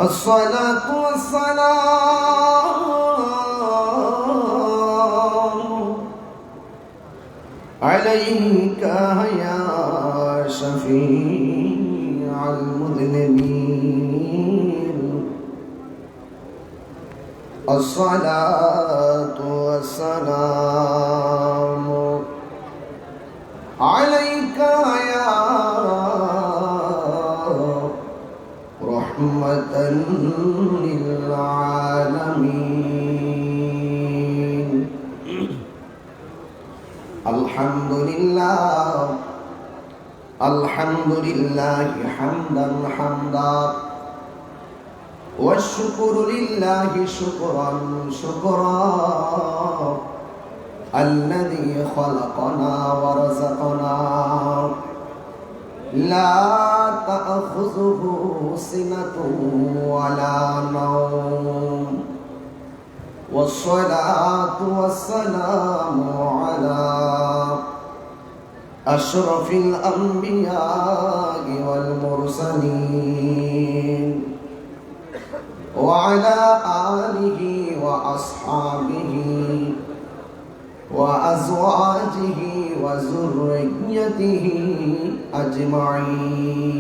الصلاة والسلام عليك يا شفيع المذنبين. الصلاة والسلام عليك يا رحمة للعالمين. الحمد لله الحمد لله حمدا حمدا والشكر لله شكرا شكرا الذي خلقنا ورزقنا لا تأخذه سنة ولا نوم. والصلاة والسلام على أشرف الأنبياء والمرسلين وعلى آله وأصحابه وأزواجه وذريته أجمعين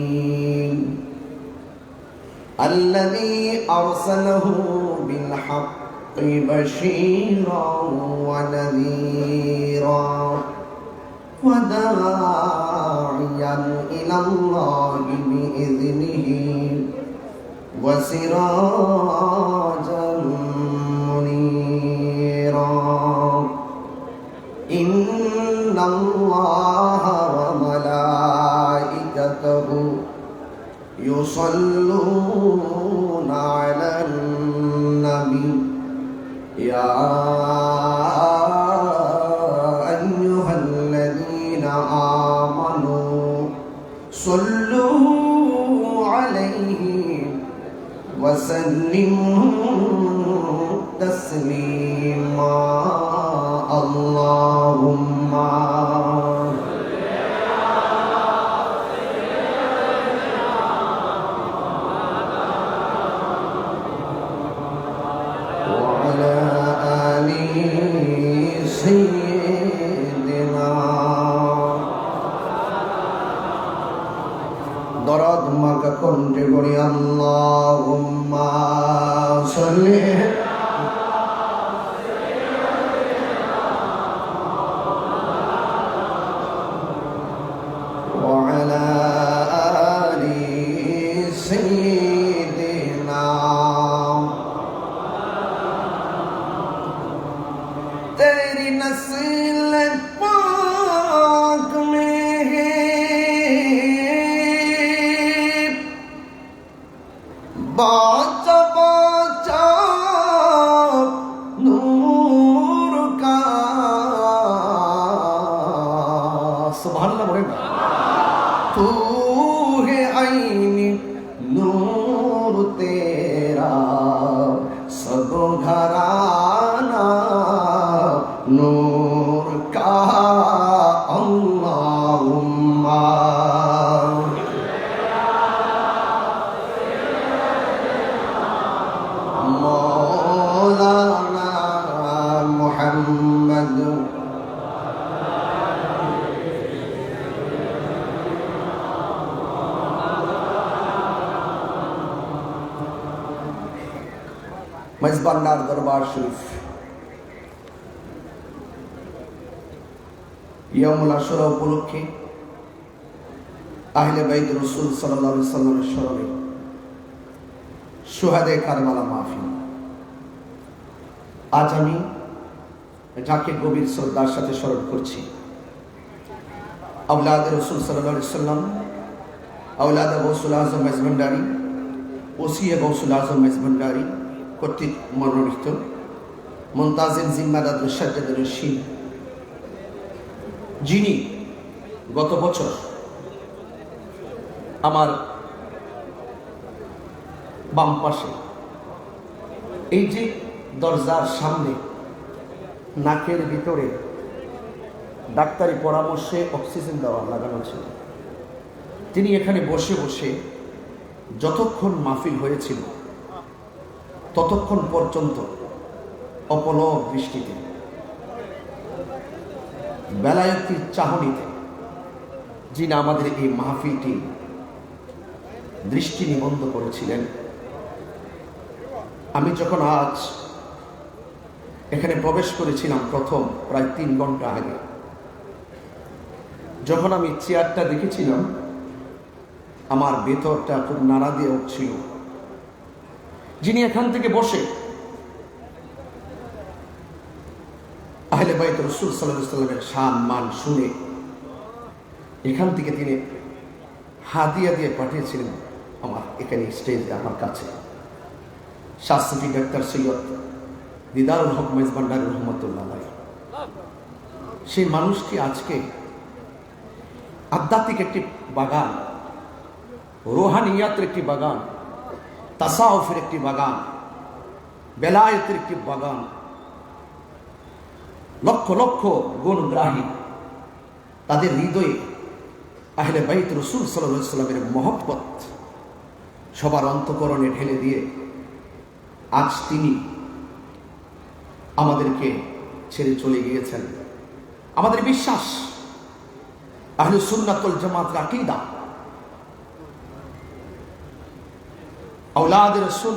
الذي أرسله بالحق بشيرا ونذيرا وداعيا إلى الله بإذنه وسراجا منيرا. إن الله وملائكته يصلون على النبي يا أيها الذين آمنوا صلوا عليه وسلموا تسليما. اللهم وعلى آل سيدنا দরদ মাকা কণ্ঠে বলি আল্লাহুম্মা সাল্লি وعلى آل سيدنا. तेरी नस्ल पाक में है बाचा बाचा नूर का. सुभान अल्लाह बोले ना. तू है आईनी नूर तेरा सब घराना नूर का. अल्लाहुम्मा मौलाना मुहम्मद মেজবান্নার দরবার শরীফ ইয়ামুল আশুরা উপলক্ষে আহলে বাইত রাসূল সাল্লাল্লাহু আলাইহি ওয়াসাল্লামের স্মরণে শুহাদে কারবালা মাহফিল। আজ আমি যাকে গভীর শ্রদ্ধার সাথে স্মরণ করছি আওলাদে রাসূল সাল্লাল্লাহু আলাইহি ওয়াসাল্লাম, আওলাদে গৌসুল আজম মেজভান্ডারী, ওসিয়ে গৌসুল আজম মেজভান্ডারী কর্তৃক মনোনীত মুনতাজিম জিম্মাদার সাজ্জাদ রশিদ, যিনি গত বছর আমার বাম পাশে এই যে দরজার সামনে নাকের ভিতরে ডাক্তারি পরামর্শে অক্সিজেন দেওয়া লাগানো ছিল, তিনি এখানে বসে বসে যতক্ষণ মাহফিল হয়েছিল ততক্ষণ পর্যন্ত অপলক দৃষ্টিতে বেলায়েতির চাহনিতে যিনি আমাদের এই মাহফিলটি দৃষ্টি নিবন্ধ করেছিলেন, আমি যখন আজ এখানে প্রবেশ করেছিলাম প্রথম প্রায় 3 ঘন্টা আগে, যখন আমি চেয়ারটা দেখেছিলাম আমার ভেতরটা খুব নাড়া দিয়ে উঠছিল। যিনি এখান থেকে বসে আহলে বাইত রাসূল সাল্লাল্লাহু আলাইহি ওয়াসাল্লামের শান মান শুনে এখান থেকে তিনি হাদিয়া দিয়ে পাঠিয়েছিলেন আমার এখানে স্টেজে আমার কাছে শাস্ত্রী ডাক্তার সৈয়দ দিদারুল হক মেজবান্ডারি রহমতুল্লাহ আলাইহি। সেই মানুষটি আজকে আধ্যাত্মিক একটি বাগান, রুহানিয়াতের একটি বাগান, তাসাউফের একটি বাগান, বেলায়েতের একটি বাগান, লক্ষ লক্ষ গুণগ্রাহী তাদের হৃদয়ে আহলে বাইত রাসূল সাল্লাল্লাহু আলাইহি ওয়াসাল্লামের মহব্বত সবার অন্তঃকরণে ঢেলে দিয়ে আজ তিনি আমাদেরকে ছেড়ে চলে গিয়েছেন। আমাদের বিশ্বাস আহলে সুন্নাত ওয়াল জামাতের আকীদা আওলাদ রাসূল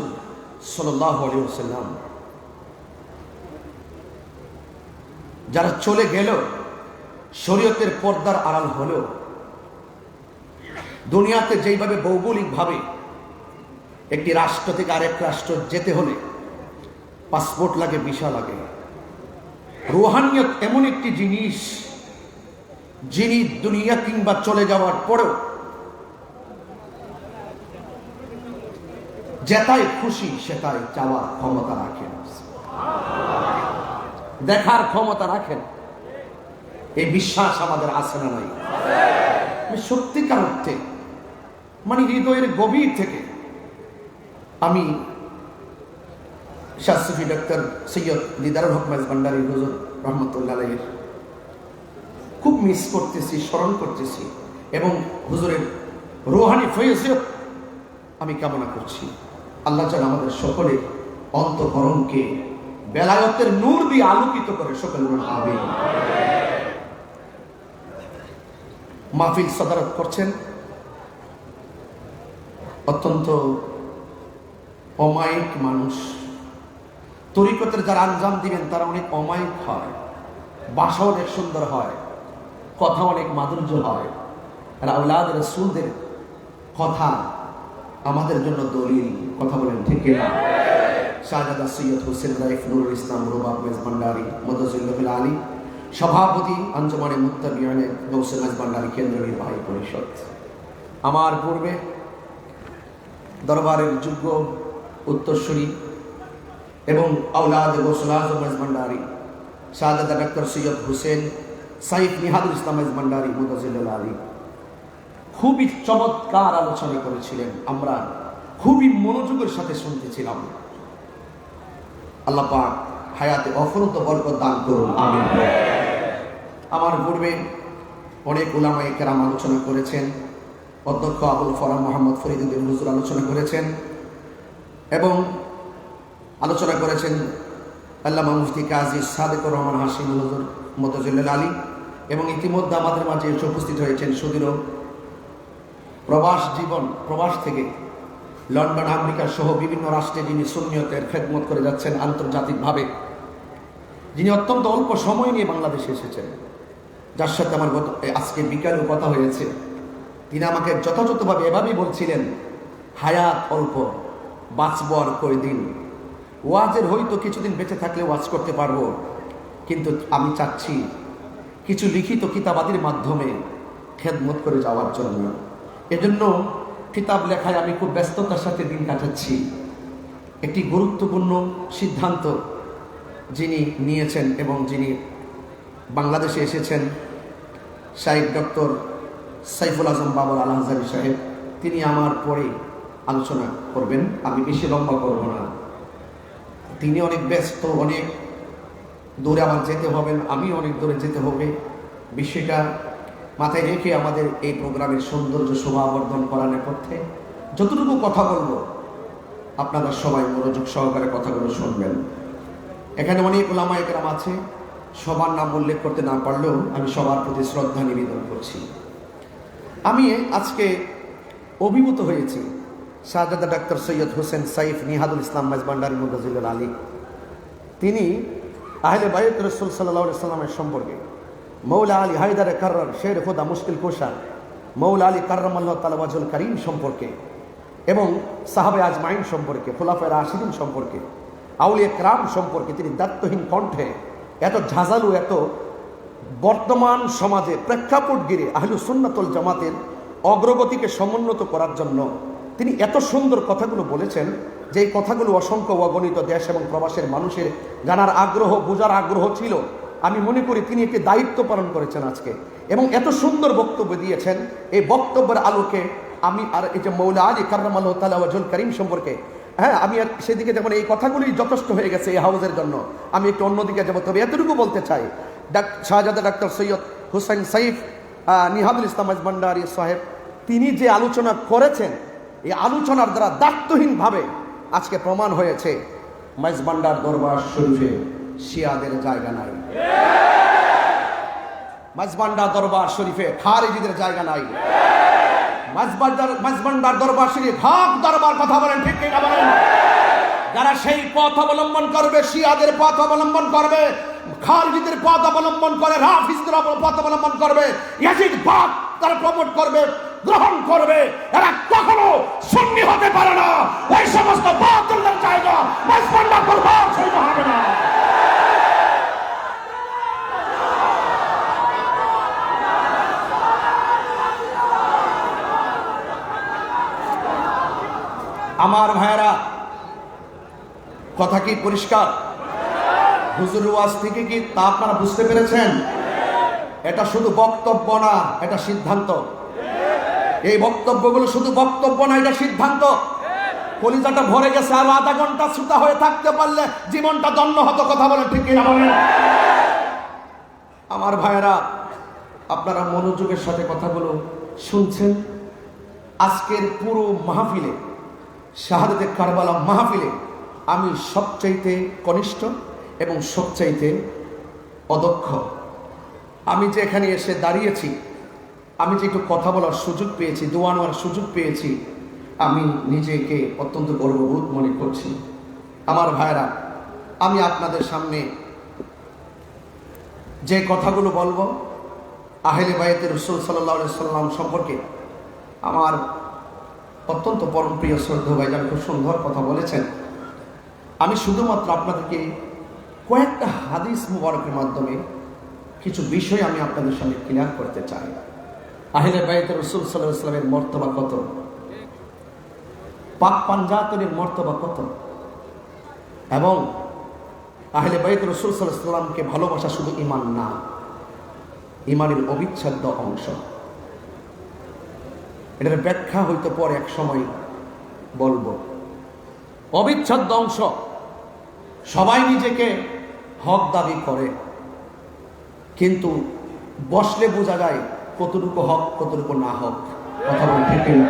সাল্লাল্লাহু আলাইহি ওয়াসাল্লাম যারা চলে গেল, শরীয়তের পর্দার আড়াল হলো, দুনিয়াতে যেইভাবে ভৌগোলিকভাবে একটি রাষ্ট্র থেকে আরেক রাষ্ট্র যেতে হলে পাসপোর্ট লাগে, ভিসা লাগে, রুহানিয়ত এমন একটি জিনিস যিনি দুনিয়া কিংবা চলে যাওয়ার পরেও যেটাই খুশি সেটাই চাওয়ার ক্ষমতা রাখেন, দেখার ক্ষমতা রাখেন। এই বিশ্বাস আমাদের আছে না নাই? সত্যিকার অর্থে মানে হৃদয়ের গভীর থেকে আমি শাস্ত্রী ডাক্তার সৈয়দ দিদারুল হক মেজবান্ডারি হুজুর রহমতুল্লাহ আলাইহির খুব মিস করতেছি, স্মরণ করতেছি এবং হুজুরের রুহানি ফয়জিয়ত আমি কামনা করছি। আল্লাহ যেন আমাদের সকলের অন্তঃকরণকে বেলায়েতের নূর দিয়ে আলোকিত করে, সকল আমিন। মাহফিল সদারত করছেন অত্যন্ত অমায়িক মানুষ। তরিকতের যারা আঞ্জাম দিবেন তারা অনেক অমায়িক হয়, ভাষা অনেক সুন্দর হয়, কথা অনেক মাধুর্য হয়। আর আওলাদ রাসূলদের কথা আমাদের জন্য দলিল, কথা বলেন ঠিক না? শাহজাদা সৈয়দ হোসেন রাইফ নুরুল ইসলাম রুবাব মেজবান্ডারি মুদাজ্জিলুল আলী, সভাপতি আঞ্জুমানে মুত্তাবিঈনে গৌসে মেজবান্ডারি কেন্দ্র নির্বাহী পরিষদ। আমার পূর্বে দরবারের যোগ্য উত্তরসূরি এবং আওলাদ গৌসুল আজম মেজবান্ডারি শাহজাদা ডাক্তার সৈয়দ হোসেন সাইফ নিহাদুল ইসলাম মেজবান্ডারি মুদাজ্জিলুল আলী খুবই চমৎকার আলোচনা করেছিলেন। আমরা খুবই মনোযোগের সাথে শুনতেছিলাম। আল্লাহ পাক হায়াতে অফুরন্ত বরকত দান করুন, আমিন। আমার পূর্বে অনেক উলামায়ে কেরাম আলোচনা করেছেন। অধ্যক্ষ আবুল ফরাহ মোহাম্মদ ফরিদুদ্দিন হুজুর আলোচনা করেছেন এবং আলোচনা করেছেন আল্লামা মুফতি কাজী সাদেকুর রহমান হাশিম হুজুর মুদাজ্জিলুল আলী এবং ইতিমধ্যে আমাদের মাঝে এসে উপস্থিত হয়েছেন সুদীর্ঘ প্রবাস জীবন, প্রবাস থেকে লন্ডন, আমেরিকা সহ বিভিন্ন রাষ্ট্রে যিনি সুন্নিয়তের খেদমত করে যাচ্ছেন আন্তর্জাতিকভাবে, যিনি অত্যন্ত অল্প সময় নিয়ে বাংলাদেশে এসেছেন, যার সাথে আমার আজকে বিকালেও কথা হয়েছে। তিনি আমাকে যথাযথভাবে এভাবেই বলছিলেন, হায়াত অল্প, বাঁচব আর কয়দিন, ওয়াজের হয়তো কিছুদিন বেঁচে থাকলে ওয়াজ করতে পারবো, কিন্তু আমি চাচ্ছি কিছু লিখিত কিতাবাদির মাধ্যমে খেদমত করে যাওয়ার জন্য। এজন্য কিতাব লেখায় আমি খুব ব্যস্ততার সাথে দিন কাটাচ্ছি। একটি গুরুত্বপূর্ণ সিদ্ধান্ত যিনি নিয়েছেন এবং যিনি বাংলাদেশে এসেছেন, শাইখ ডক্টর সাইফুল আজম বাবর আল আজহারী সাহেব, তিনি আমার পরে আলোচনা করবেন। আমি বেশি লম্বা করব না। তিনি অনেক ব্যস্ত, অনেক দূরে আমার যেতে হবে, আমি অনেক দূরে যেতে হবে। বিষয়টা মাথায় রেখে আমাদের এই প্রোগ্রামের সৌন্দর্য শোভাবর্ধন করার নেপথ্যে যতটুকু কথা বলবো আপনারা সবাই মনোযোগ সহকারে কথাগুলো শুনবেন। এখানে অনেক ওলামায়ে কেরাম আছে, সবার নাম উল্লেখ করতে না পারলেও আমি সবার প্রতি শ্রদ্ধা নিবেদন করছি। আমি আজকে অভিভূত হয়েছি শাহজাদা ডাক্তার সৈয়দ হোসেন সাইফ নিহাদুল ইসলাম মেজবান্ডারি মুদাজিলুল আলী, তিনি আহলে বাইত রাসূল সাল্লাল্লাহু আলাইহি সাল্লামের সম্পর্কে, মৌলা আলী হায়দারে কাররার শের খোদা মুশকিল কোশা মৌলা আলী কাররামাল্লাহু তাআলা ওয়াজহুল কারীম সম্পর্কে এবং সাহাবে আজমাইন সম্পর্কে, খুলাফায়ে রাশিদিন সম্পর্কে, আউলিয়া কেরাম সম্পর্কে তিনি দায়িত্বহীন কণ্ঠে এত ঝাঁঝালু, এত বর্তমান সমাজে প্রেক্ষাপট গিরে আহলুস সুন্নাত ওয়াল জামাতের অগ্রগতিকে সমুন্নত করার জন্য তিনি এত সুন্দর কথাগুলো বলেছেন যে এই কথাগুলো অসংখ্য অগণিত দেশ এবং প্রবাসের মানুষের জানার আগ্রহ, বোঝার আগ্রহ ছিল। আমি মনে করি তিনি একটি দায়িত্ব পালন করেছেন আজকে এবং এত সুন্দর বক্তব্য দিয়েছেন। এই বক্তব্যের আলোকে আমি আর এই যে মৌলা আলী কাররামাল্লাহু তাআলা ওয়াজহুল কারীম সম্পর্কে, আমি আর সেদিকে যখন এই কথাগুলি যথেষ্ট হয়ে গেছে এই হাউজের জন্য, আমি একটু অন্যদিকে যাবো। তবে এতটুকু বলতে চাই, শাহজাদা ডাক্তার সৈয়দ হোসেন সাইফ নিহাদুল ইসলাম মেজবান্ডারি সাহেব তিনি যে আলোচনা করেছেন, এই আলোচনার দ্বারা দায়িত্বহীনভাবে আজকে প্রমাণ হয়েছে মেজবান্ডার দরবার শরীফে শিয়াদের জায়গা নাই, মেজবান্ডার দরবার শরীফে খারিজিদের জায়গা নাই। মেজবান্ডার দরবার শরীফ হক দরবার, কথা বলেন ঠিক কিনা বলেন? যারা সেই পথ অবলম্বন করবে, শিয়াদের পথ অবলম্বন করবে, খারিজিদের পথ অবলম্বন করে, রাফিজদের পথ অবলম্বন করবে, ইয়াজিদ পথ তারা প্রমোট করবে, গ্রহণ করবে, এরা কখনো সুন্নি হতে পারে না। এই সমস্ত বাতিলের জায়গা মেজবান্ডার দরবার শরীফ হবে না। আমার ভাইয়েরা, কথা কি পরিষ্কার? হুজুর ওয়াজ থেকে কি তা আপনারা বুঝতে পেরেছেন? এটা শুধু বক্তব্য না, এটা সিদ্ধান্ত। এই বক্তব্যগুলো শুধু বক্তব্য না, এটা সিদ্ধান্ত। কলিজাটা ভরে গেছে, আর আধা ঘন্টা ছুটা হয়ে থাকতে পারলে জীবনটা ধন্য হতো। কথা বলেন ঠিক কিনা বলেন? আমার ভাইয়েরা, আপনারা মনোযোগের সাথে কথাগুলো শুনছেন। আজকের পুরো মাহফিলে, শাহাদাতে কারবালা মাহফিলে আমি সবচাইতে কনিষ্ঠ এবং সবচাইতে অদক্ষ। আমি যে এখানে এসে দাঁড়িয়েছি, আমি যে একটু কথা বলার সুযোগ পেয়েছি, দোয়া নেওয়ার সুযোগ পেয়েছি, আমি নিজেকে অত্যন্ত গর্ববোধ মনে করছি। আমার ভাইরা, আমি আপনাদের সামনে যে কথাগুলো বলবো আহলে বাইতে রাসূল সাল্লাল্লাহু আলাইহি সাল্লাম সম্পর্কে, আমার অত্যন্ত পরম প্রিয় শ্রদ্ধেয় ভাইজান খুব সুন্দর কথা বলেছেন। আমি শুধুমাত্র আপনাদেরকে কয়েকটা হাদিস মুবারকের মাধ্যমে কিছু বিষয় আমি আপনাদের সামনে ক্লিয়ার করতে চাই। আহলে বাইতে রাসূল সাল্লাল্লাহু আলাইহি সাল্লামের মর্তবা কত, পাক পাঞ্জাতনের মর্তবা কত, এবং আহলে বাইতে রাসূল সাল্লাল্লাহু আলাইহি সাল্লামকে ভালোবাসা শুধু ঈমান না, ঈমানের অবিচ্ছেদ্য অংশ। এটার ব্যাখ্যা হইতে পরে এক সময় বলবো। অবিচ্ছেদ্য অংশ। সবাই নিজেকে হক দাবি করে, কিন্তু বসলে বোঝা যায় কতটুকু হক কতটুকু না হক। কথা বলে ঠিক না?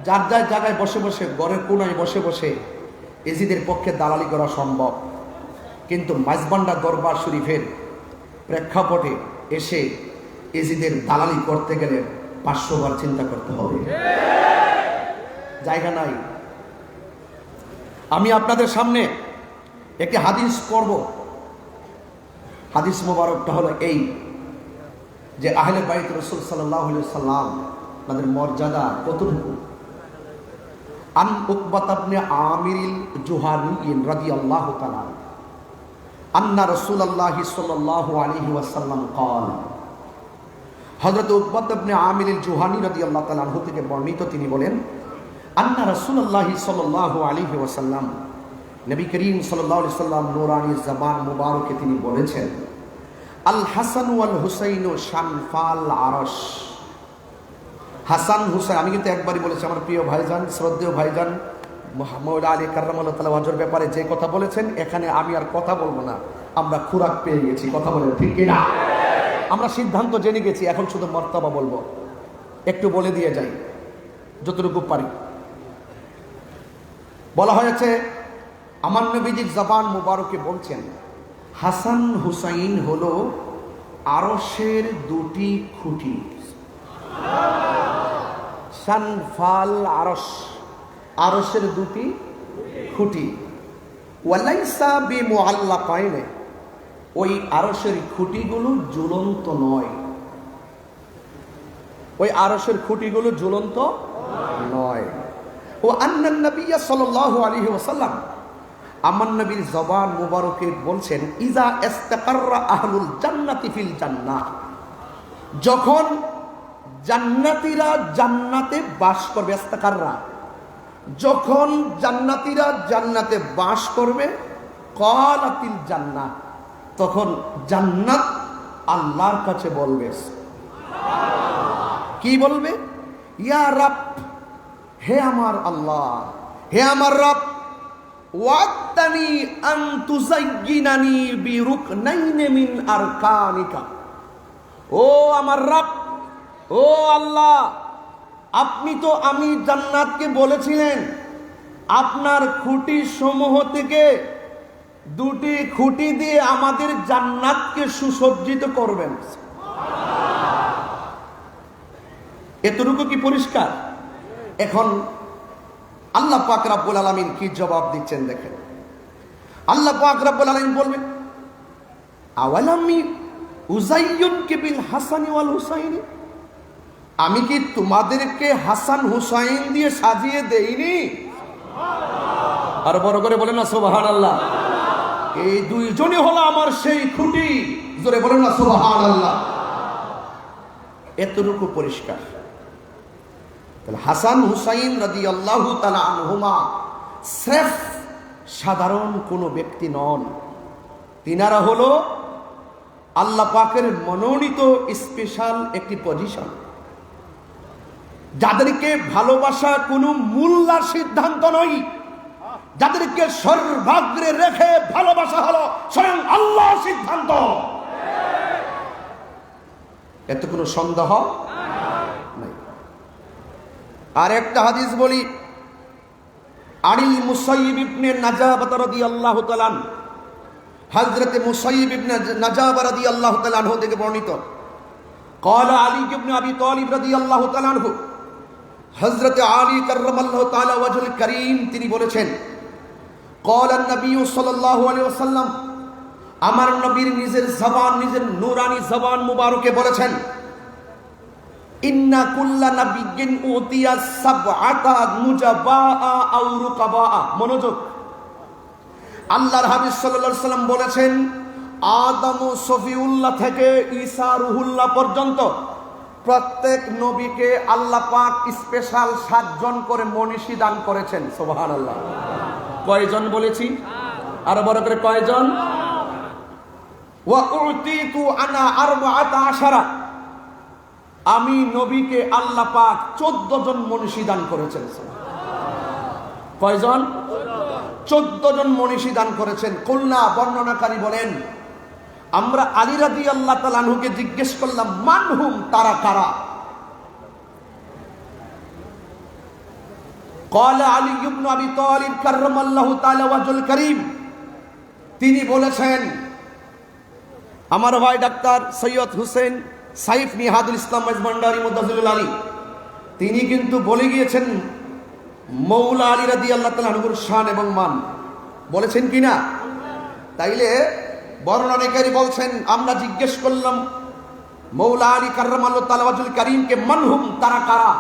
যার যার জায়গায় বসে বসে, ঘরের কোনায় বসে বসে এজিদের পক্ষে দালালি করা সম্ভব, কিন্তু মেজবান্ডার দরবার শরীফের প্রেক্ষাপটে এসে এজিদের দালালি করতে গেলে 500 বার চিন্তা করতে হবে, জায়গা নাই। আমি আপনাদের সামনে একটি হাদিস পড়ব। হাদিস মোবারকটা হলো এই যে আহলে বাইত রাসূল সাল্লাল্লাহু আলাইহি সাল্লাম তাদের মর্যাদা কতটুকু। আন উকবাত ইবনে আমিরিল জুহানী রাদিয়াল্লাহু তাআলা আন্না রাসূলুল্লাহ সাল্লাল্লাহু আলাইহি ওয়াসাল্লাম قال, হযরত উকবাত ইবনে আমিরিল জুহানী রাদিয়াল্লাহু তাআলা আনহু থেকে বর্ণিত, তিনি বলেন, আন্না রাসূলুল্লাহ সাল্লাল্লাহু আলাইহি ওয়াসাল্লাম, নবী করিম সাল্লাল্লাহু আলাইহি সাল্লাম নূরানী জবান মুবারকে তিনি বলেছেন, আল হাসান ওয়াল হুসাইন শানফাল আরশ। হাসান হুসাইন, আমি কিন্তু একবারই বলেছি, আমার প্রিয় ভাইজান, শ্রদ্ধেয় ভাইজান মওলা আলী কাররামাল্লাহু তাআলা ওয়াজহুর ব্যাপারে যে কথা বলেছেন, এখানে আমি আর কথা বলবো না। আমরা খুরাক পেয়ে গেছি। কথা বলেন ঠিক কিনা? আমরা সিদ্ধান্ত জেনে গেছি, এখন শুধু মর্তবা বলবো। একটু বলে দিয়ে যাই যতটুকু পারি। বলা হয়েছে আমার নবীজির জবান মুবারকে বলছেন, হাসান হুসাইন হলো আরশের দুটি খুঁটি। সানফাল আরশ, আরশের দুটি খুঁটি। ওয়ালাইসা বিমুআল্লাকাইনে, ওই আরশের খুঁটিগুলো ঝুলন্ত নয়। ওই আরশের খুঁটিগুলো ঝুলন্ত নয়। ও আন্নান নবী সাল্লাল্লাহু আলাইহি ওয়াসাল্লাম, আমার নবীর জবান মুবারকে বলছেন, ইজা ইস্তাকাররা আহলুল জান্নাতি ফিল জান্নাহ, যখন জান্নাতীরা জান্নাতে বাস করবে, ইস্তাকাররা, যখন জান্নাতীরা জান্নাতে বাস করবে, ক্বালাতিল জান্নাহ, তখন জান্নাত আল্লাহর কাছে বলবে, কি বলবে? ইয়া রাব, হে আমার আল্লাহ, হে আমার রব, ওয়াদানি আন তুযায়্যিনানি বিরুকনাইনি মিন আরকানিকা, ও আমার রব, ও আল্লাহ, আপনি তো আমি জান্নাতকে বলেছিলেন আপনার খুঁটি সমূহ থেকে দুটি খুঁটি দিয়ে আমাদের জান্নাতকে সুসজ্জিত করবেন। এতটুকু কি পরিষ্কার? এখন আল্লাহ পাক রব্বুল আলামিন কি জবাব দিচ্ছেন দেখেন। আল্লাহ পাক রব্বুল আলামিন বলবেন, আওয়ালামি উযায়্যিনকা বিল হাসানি ওয়াল হুসাইনি, আমি কি তোমাদেরকে হাসান হুসাইন দিয়ে সাজিয়ে দেইনি? আর বড় করে বলেন না সুবহানাল্লাহ। এই দুইজনই হলো আমার সেই খুঁটি, জোরে বলেন না সুবহানাল্লাহ। এতটুকু পরিষ্কার। হাসান হুসাইন রাদিয়াল্লাহু তাআলা আনহুমা স্রেফ সাধারণ কোনো ব্যক্তি নন, তিনারা হলো আল্লাহ পাকের মনোনীত স্পেশাল একটি পজিশন, যাদেরকে ভালোবাসা কোনো মূল্যার সিদ্ধান্ত নয়, যাদেরকে সর্বাগ্রে রেখে ভালোবাসা হলো স্বয়ং আল্লাহর সিদ্ধান্ত। এত কোনো সন্দেহ নাই। আর একটা হাদিস বলি, আনিল মুসাইয়িব ইবনে নাজাবাহ রাদিয়াল্লাহু তাআলা, হযরত মুসাইয়িব ইবনে নাজাবাহ রাদিয়াল্লাহু তাআলা আনহু থেকে বর্ণিত, قال علي بن ابي طالب رضي الله تعالى عنه, হযরত আলী কাররামাল্লাহু তাআলা ওয়াজহুল কারীম তিনি বলেছেন, قال النبي صلى الله عليه وسلم, আমার নবীর নিজের জবান, নিজের নূরানি জবান মুবারকে বলেছেন, ইন্না কুল্লা নাবিয়্যিন উতিয়া সাবআতা মুজাবাআ আও রুকাবাআ। মনোযোগ, আল্লাহর হাবিব সাল্লাল্লাহু আলাইহি ওয়াসাল্লাম বলেছেন, আদম সফিউল্লাহ থেকে ঈসা রুহুল্লাহ পর্যন্ত প্রত্যেক নবীকে আল্লাহ পাক স্পেশাল 7 জন করে মনীষী দান করেছেন। সুবহানাল্লাহ। কয়জন বলেছি? আর বড় করে কয়জন? ওয়া উতিতু আনা 14, আমি নবীকে আল্লাহ পাক 14 জন মনীষী দান করেছেন। কয়জন? 14 জন মনীষী দান করেছেন। কুলনা, বর্ণনাকারী বলেন, আমরা আলী রাদিয়াল্লাহু তাআলা আনহুকে জিজ্ঞেস করলাম, মানহুম, তারা কারা? قال علي بن ابي طالب كرم الله تعالى وجهه الكريم, তিনি বলেছেন, আমার ভাই ডাক্তার সৈয়দ হোসেন সাইফ নিহাদুল ইসলাম মাইজভান্ডারী মুদাজ্জিলুল আলী, তিনি কিন্তু বলে গিয়েছেন মৌলা আলী রাদিয়াল্লাহু তাআলা আনহুর শান এবং মান, বলেছেন কিনা? তাইলে বর্ণনাকারী বলছেন, আমরা জিজ্ঞেস করলাম মৌলা আলী কাররামাল্লাহু তাআলা ওয়াজহুল কারীমকে, মানহুম, তারা কারা?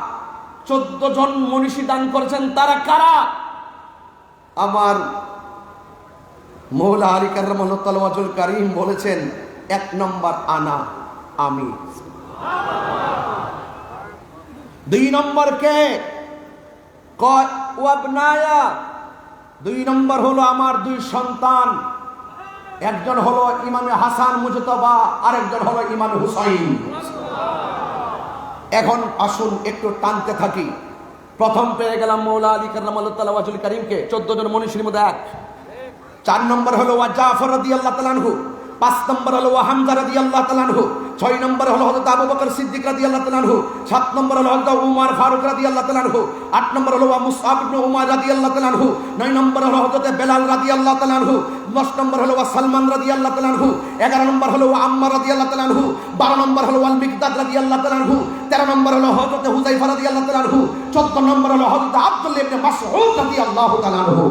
14 জন মনীষী দান করেছেন, তারা কারা? আমার মৌলা আলী কাররামাল্লাহু তাআলা ওয়াজহুল কারীম বলেছেন, 1 নম্বর আনা, আমি। 2 নম্বর কে? ওয়াবনায়া, 2 নম্বর হলো আমার 2 সন্তান, একজন হলো ইমামে হাসান মুজতবা, আরেকজন হলো ইমাম হুসাইন। এখন আসুন একটু টানতে থাকি। প্রথম পেয়ে গেলাম মৌলা আলী কাররামাল্লাহু তাআলা ওয়াজহুল কারীমকে, 14 জন মনীষীর মধ্যে 1। 4 নম্বর হলো ওয়া জাফর রাদিয়াল্লাহু তাআলা আনহু, 5 নম্বর হলো হামজা রাদিয়াল্লাহু তাআলা আনহু, 6 নম্বর হলো হযরত আবু বকর সিদ্দিক রাদিয়াল্লাহু তাআলা আনহু, 7 নম্বর হলো হযরত উমর ফারুক রাদিয়াল্লাহু তাআলা আনহু, 8 নম্বর হলো মুসআব ইবনে উমার রাদিয়াল্লাহু তাআলা আনহু, 9 নম্বর হলো হযরত বেলাল রাদিয়াল্লাহু তাআলা আনহু, 10 নম্বর হলো সালমান রাদিয়াল্লাহু তাআলা আনহু, 11 নম্বর হলো আম্মার রাদিয়াল্লাহু তাআলা আনহু, 12 নম্বর হলো আল মিকদাদ রাদিয়াল্লাহু তাআলা আনহু, 13 নম্বর হলো হযরত হুযায়ফা রাদিয়াল্লাহু তাআলা আনহু, 14 নম্বর হলো হযরত আব্দুল্লাহ ইবনে মাসউদ রাদিয়াল্লাহু তাআলা আনহু।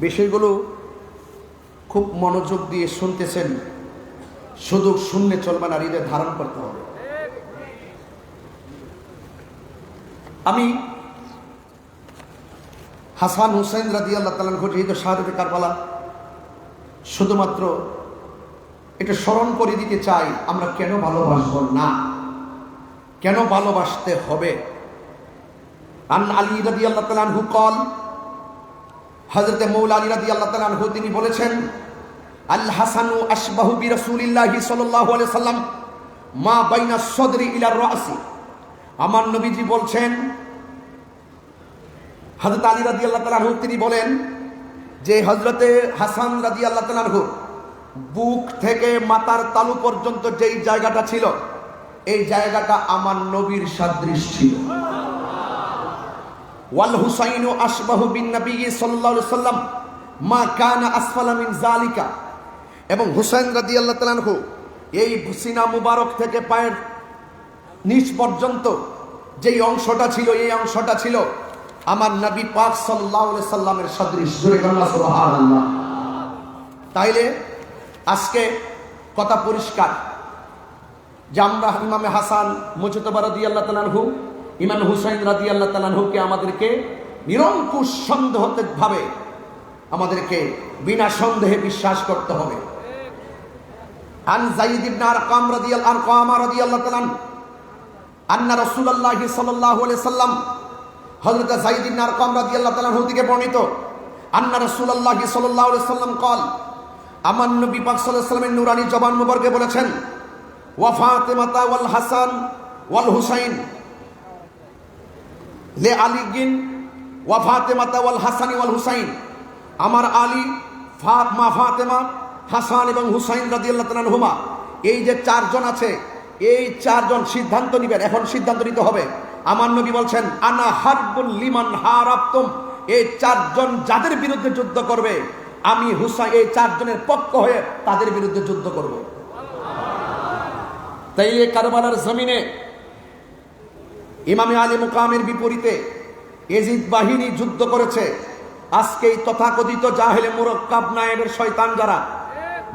বিষয়গুলো খুব মনোযোগ দিয়ে শুনতেছেন, শুধু শুনলে চলবে না, হৃদয়ে ধারণ করতে হবে। আমি হাসান হুসাইন রাদিয়াল্লাহু তাআলা আনহু শহীদ শাহাদাতে কারবালা শুধুমাত্র এটা স্মরণ করে দিতে চাই, আমরা কেন ভালোবাসবো না, কেন ভালোবাসতে হবে। আন আলী রাদিয়াল্লাহু তাআলা আনহু قال, হযরত মৌলা আলী রাদিয়াল্লাহু তাআলা আনহু তিনি বলেছেন, আল হাসানু আশবাহু বিরাসূলিল্লাহি সাল্লাল্লাহু আলাইহি সাল্লাম মা বাইনা সদরি ইলা রাসি। আমার নবীজি বলছেন, হযরত আলী রাদিয়াল্লাহু তাআলা আনহু তিনি বলেন যে হযরতে হাসান রাদিয়াল্লাহু তাআলা আনহু বুক থেকে মাথার তালু পর্যন্ত যেই জায়গাটা ছিল, এই জায়গাটা আমার নবীর সাদৃশ ছিল। ওয়াল হুসাইনু আশবাহু বিন নবী সাল্লাল্লাহু আলাইহি সাল্লাম মা কানা আসফালা মিন যালিকা। এবং হুসাইন রাদিয়াল্লাহু তাআলা আনহু এই সিনা মুবারক থেকে পায়ের নিচ পর্যন্ত যেই অংশটা ছিল, এই অংশটা ছিল আমার নবী পাক সাল্লাল্লাহু আলাইহি সাল্লামের সদৃশ। জোরে আল্লাহ সুবহানাল্লাহ। তাইলে আজকে কথা পরিষ্কার যে আমরা ইমামে হাসান মুজতবা রাদিয়াল্লাহু তাআলা আনহু, ইমাম হুসাইন রাদিয়াল্লাহু তাআলা আনহুকে আমাদেরকে নিরঙ্কুশ সন্দেহভাবে আমাদেরকে বিনা সন্দেহে বিশ্বাস করতে হবে। আন যায়েদ ইবনে আরকাম রাদিয়াল্লাহু তাআলা আন্না রাসূলুল্লাহি সাল্লাল্লাহু আলাইহি সাল্লাম, হযরত যায়েদ ইবনে আরকাম রাদিয়াল্লাহু তাআলা আনহু থেকে বর্ণিত, আন্না রাসূলুল্লাহি সাল্লাল্লাহু আলাইহি সাল্লাম قال, আমার নবী পাক সাল্লাল্লাহু আলাইহি সাল্লামের নূরানী জবান মুবারকে বলেছেন, ওয়া ফাতিমাতা ওয়াল হাসান ওয়াল হুসাইন লে আলিগিন ওয়া ফাতিমাতা ওয়াল হাসানি ওয়াল হুসাইন। আমার আলী, মা ফাতেমা, হাসান এবং হুসাইন রাদিয়াল্লাহু তাআলা আনহুমা, এই যে চারজন আছে, এই চারজন সিদ্ধান্ত নিবেন, এখন সিদ্ধান্ত নিতে হবে। আমার নবী বলছেন, আনা হারবুল লিমান হারাবতুম, এই চারজন যাদের বিরুদ্ধে যুদ্ধ করবে, আমি হুসাইন এই চারজনের পক্ষ হয়ে তাদের বিরুদ্ধে যুদ্ধ করব। তাই এই কারবালার জমিনে ইমামে আলী মুকামের বিপরীতে ইয়াজিদ বাহিনী যুদ্ধ করেছে। আজকে এই তথাকথিত জাহেলে মুরাক্কাব নায়েবের শয়তান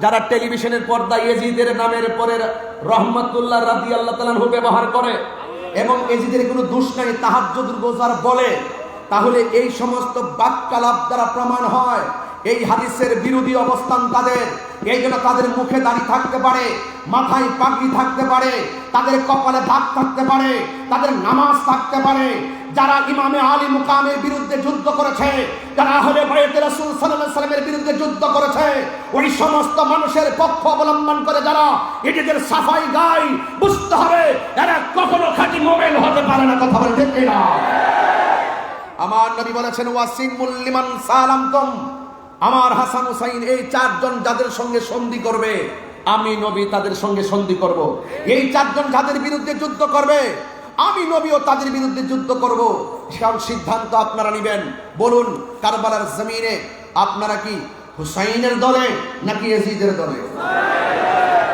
যারা টেলিভিশনের পর্দায় ইয়াজিদের নামের পরে রহমাতুল্লাহ রাদিয়াল্লাহু তাআলা আনহু ব্যবহার করে এবং ইয়াজিদের কোনো দোষ নাই তাহাজ্জুদ রোজার বলে, তাহলে এই সমস্ত বাক্যালাপ দ্বারা প্রমাণ হয় এই হাদিসের বিরোধী অবস্থান তাদের। এই জন্য তাদের মুখে দাড়ি থাকতে পারে, মাথায় পাগড়ি থাকতে পারে, তাদের কপালে দাগ থাকতে পারে, তাদের নামাজ থাকতে পারে। যারা ইমামে আলী মুকামের বিরুদ্ধে যুদ্ধ করেছে, যারা আহলে বাইত রাসূল সাল্লাল্লাহু আলাইহি ওয়াসাল্লামের বিরুদ্ধে যুদ্ধ করেছে, ওই সমস্ত মানুষের পক্ষ অবলম্বন করে যারা এদের সাফাই গায়, বুঝতে হবে এরা কখনো খাঁটি মুমিন হতে পারে না। কথা বলে ঠিক না? আমার নবী বলেছেন, ওয়াসিমুল লিমান সালামতুম, আমার হাসান হুসাইন এই চারজন যাদের সঙ্গে সন্ধি করবে, আমি নবী তাদের সঙ্গে সন্ধি করব। এই চারজন যাদের বিরুদ্ধে যুদ্ধ করবে, আমি নবীও তাদের বিরুদ্ধে যুদ্ধ করব। সব সিদ্ধান্ত আপনারা নেবেন। বলুন, কারবালার জমিনে আপনারা কি হুসাইনের দলে নাকি ইয়াজিদের দলে?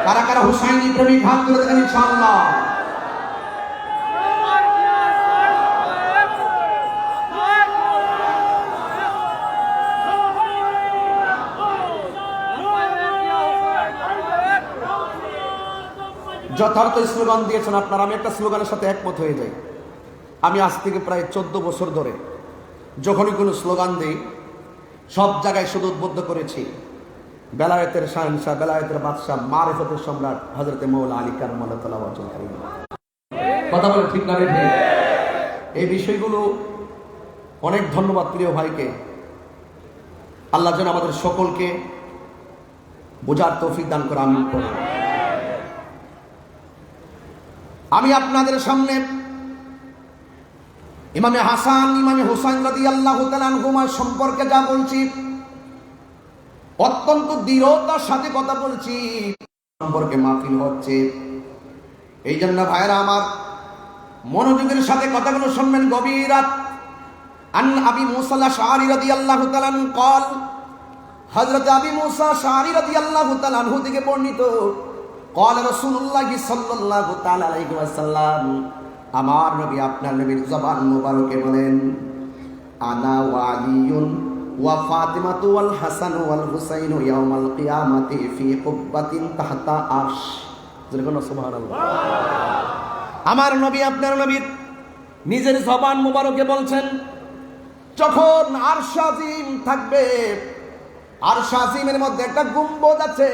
কারা কারা হুসাইনি প্রেমিক হাত তুলে দেন ইনশাআল্লাহ। যথার্থ স্লোগান দিয়েছেন আপনারা। আমি একটা স্লোগানের সাথে একমত হয়ে যাই। আমি আজ থেকে প্রায় 14 বছর ধরে যখনই কোনো স্লোগান দিই, সব জায়গায় শুধু উদ্বুদ্ধ করেছি বেলায়েতের শাহনশাহ, বেলায়েতের বাদশাহ, মারিফতের সম্রাট হযরতে মৌলা আলী কাররামাল্লাহু তাআলা ওয়াজহুল কারীম। কথা বলে ঠিক না? ঠিক। এই বিষয়গুলো অনেক ধন্যবাদ প্রিয় ভাইকে। আল্লাহ যেন আমাদের সকলকে বোঝার তৌফিক দান করে। আমি আপনাদের সামনে ইমামে হাসান ইমামে হুসাইন রাদিয়াল্লাহু তাআলা আনহুমা সম্পর্কে যা বলছি অত্যন্ত দৃঢ়তার সাথে কথা বলছি, সম্পর্কে মাহফিল হচ্ছে। এই জন্য ভাইরা আমার মনোযোগের সাথে কথাগুলো শুনবেন গভীর রাত। আন আবি মুসা আল-আশআরী রাদিয়াল্লাহু তাআলা আনহু قال হযরত আবি মুসা আল-আশআরী রাদিয়াল্লাহু তাআলা আনহু থেকে বর্ণিত قال রাসূলুল্লাহ সাল্লাল্লাহু তাআলা আলাইহি ওয়াসাল্লাম, আমার নবী আপনার নবীর জবান মুবারকে বলেন, আনা ওয়া আলিয়ুন ওয়া ফাতিমাতু ওয়াল হাসান ওয়াল হুসাইন ইয়াউমাল কিয়ামাতি ফি কুব্বাতিন তাহতা আরশ। যেরকম সুবহানাল্লাহ। আমার নবী আপনার নবীর নিজের জবান মুবারকে বলছেন, যখন আরশ আজিম থাকবে, আরশ আজিমের মধ্যে একটা গম্বুজ আছে,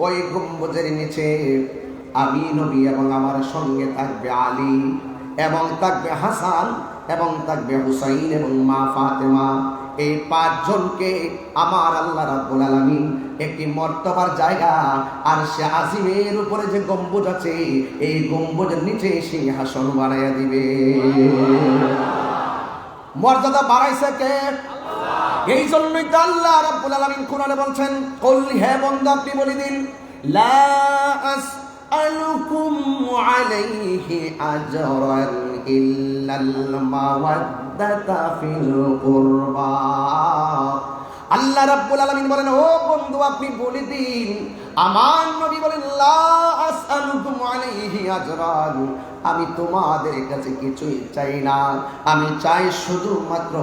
ওই গম্বুজের নিচে আমি নবী এবং আমার সঙ্গে থাকবে আলী এবং থাকবে হাসান এবং থাকবে হুসাইন এবং মা ফাতেমা। এই পাঁচজনকে আমার আল্লাহ রাব্বুল আলামিন একটি মর্তবার জায়গা আরশে আজিমের উপরে যে গম্বুজ আছে, এই গম্বুজের নিচে সিংহাসন বানাইয়া দিবে। মর্যাদা বাড়াইছে কে? এই জন্যই তো আল্লাহ রাব্বুল আলামিন কোরআনে বলছেন, কুল হে বান্দা আপনি বলে দিন, লা আসআলুকুম আলাইহি আজরান ইল্লাল মাওয়াদ্দাতা ফিল কুরবা। আল্লাহ রাব্বুল আলামিন বলেন, ও বন্ধু আপনি বলে দিন, আমার নবী বলেন, লা আসআলুকুম আলাইহি আজরান, আমি তোমাদের কাছে কিছুই চাই না, আমি চাই শুধুমাত্র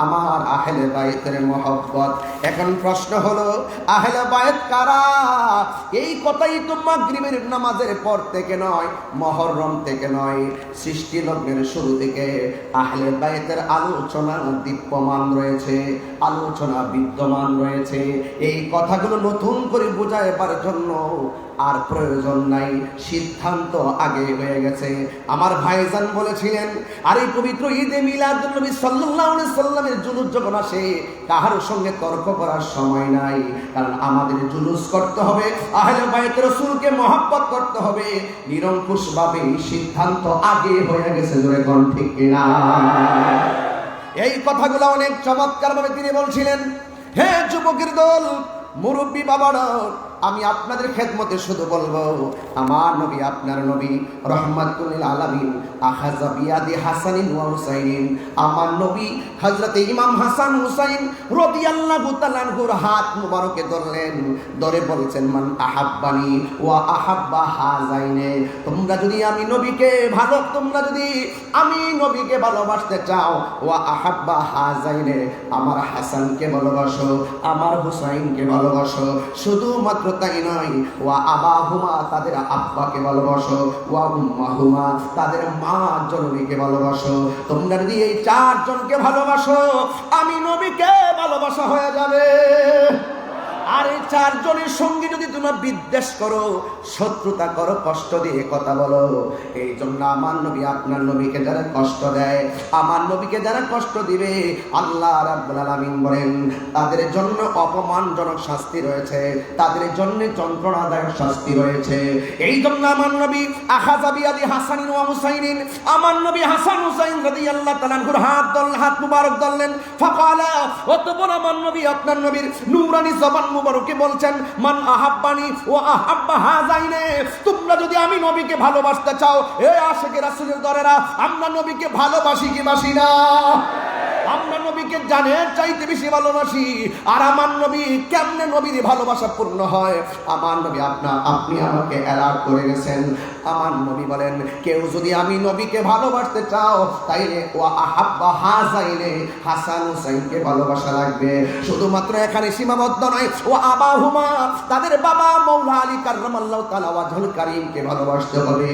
আমার আহলে বাইতের মহব্বত। এখন প্রশ্ন হলো, আহলে বাইত কারা? এই কথাই তো মাগরিবের নামাজের পর থেকে নয়, মুহররম থেকে নয়, সৃষ্টি লগ্নের শুরু থেকে আহলে বাইতের আলোচনা দীপ্যমান রয়েছে, আলোচনা বিদ্যমান রয়েছে। এই কথাগুলো নতুন করে বুঝাইবার জন্য আর প্রয়োজন নাই, সিদ্ধান্ত আগে হয়ে গেছে। আমার ভাইজান বলেছিলেন, আর এই পবিত্র ঈদে মিলাদুন নবী সাল্লাল্লাহু আলাইহি সাল্লামের জুলুস যখন আসে, কাহার সঙ্গে তর্ক করার সময় নাই, কারণ আমাদের জুলুস করতে হবে, আহলে বাইত রাসূলকে মহব্বত করতে হবে। নিরঙ্কুশভাবে সিদ্ধান্ত আগে হয়ে গেছে, জোরে কোন ঠিক কিনা? এই কথাগুলো অনেক চমৎকারভাবে তিনি বলছিলেন। হে যুবকের দল, মুরব্বী বাবারা, আমি আপনাদের খেদমতে শুধু বলবো, আমার নবী আপনার নবী রহমাতুল লিল আলামিন আখাযা বিয়াদি হাসানিন ওয়া হুসাইনিন, আমার নবী হযরত ইমাম হাসান হুসাইন রাদিয়াল্লাহু তাআলা আনহুর হাত মুবারকে ধরলেন, ধরে বলছেন, মান আহাব্বানি ওয়া আহাব্বা হাযাইনে, তোমরা যদি আমি নবীকে ভালোবাসতে চাও, ওয়া আহাব্বা হাযাইনে, আমার হাসানকে ভালোবাসো, আমার হুসাইনকে ভালোবাসো। শুধুমাত্র তাই নয়, ওয়া আবাহুমা, তাদের আব্বাকে ভালোবাসো, ওয়া উম্মাহুমা, তাদের মা জননীকে ভালোবাসো। তোমরা যদি এই চারজনকে ভালোবাসো, আমি নবীকে ভালোবাসা হয়ে যাবে। আর এই চারজনের সঙ্গে যদি তোমরা বিদ্বেষ করো, শত্রুতা করো, কষ্ট দিয়ে কথা বলো, এই জন্য আমার নবী আপনার নবীকে যারা কষ্ট দেয়, আমার নবীকে যারা কষ্ট দিবে, আল্লাহ রাব্বুল আলামিন বলেন তাদের জন্য অপমানজনক শাস্তি রয়েছে, তাদের জন্য যন্ত্রণাদায়ক শাস্তি রয়েছে। এই জন্য আমার নবী আখাযা বিয়াদি হাসানিন ওয়া হুসাইনিন, আমার নবী হাসান হুসাইন রাদিয়াল্লাহু তাআলা আনহুর হাত মুবারক ধরলেন। ফাকালা, অতঃপর আমার নবী আপনার নবীর নূরানি জবান মুবারকে বলছেন, মান আহাব্বানি ওয়া আহাব্বা হাযাইনে, তোমরা যদি আমি নবীকে ভালোবাসতে চাও, এ আশিকে রাসূলের দরেরা, আমরা নবীকে ভালোবাসি কি বাসি না? আমরা নবীকে জানের চাইতে বেশি ভালোবাসি। আর আমার নবী কেমনে নবীর ভালোবাসা পূর্ণ হয়? আমার নবী আপনি আমাকে অ্যালার্ট করে গেছেন। আমার নবী বলেন, কেউ যদি আমি নবীকে ভালোবাসতে চাও, তাইলে ওয়া আহাব্বা হাযাইনে, হাসান হুসাইনকে ভালোবাসা লাগবে। শুধুমাত্র এখানে সীমাবদ্ধ নয়, ওয়া আবাহুমা, তাদের বাবা মাওলা আলী কাররামাল্লাহু তাআলা ওয়াজহুল কারীমকে ভালোবাসতে হবে।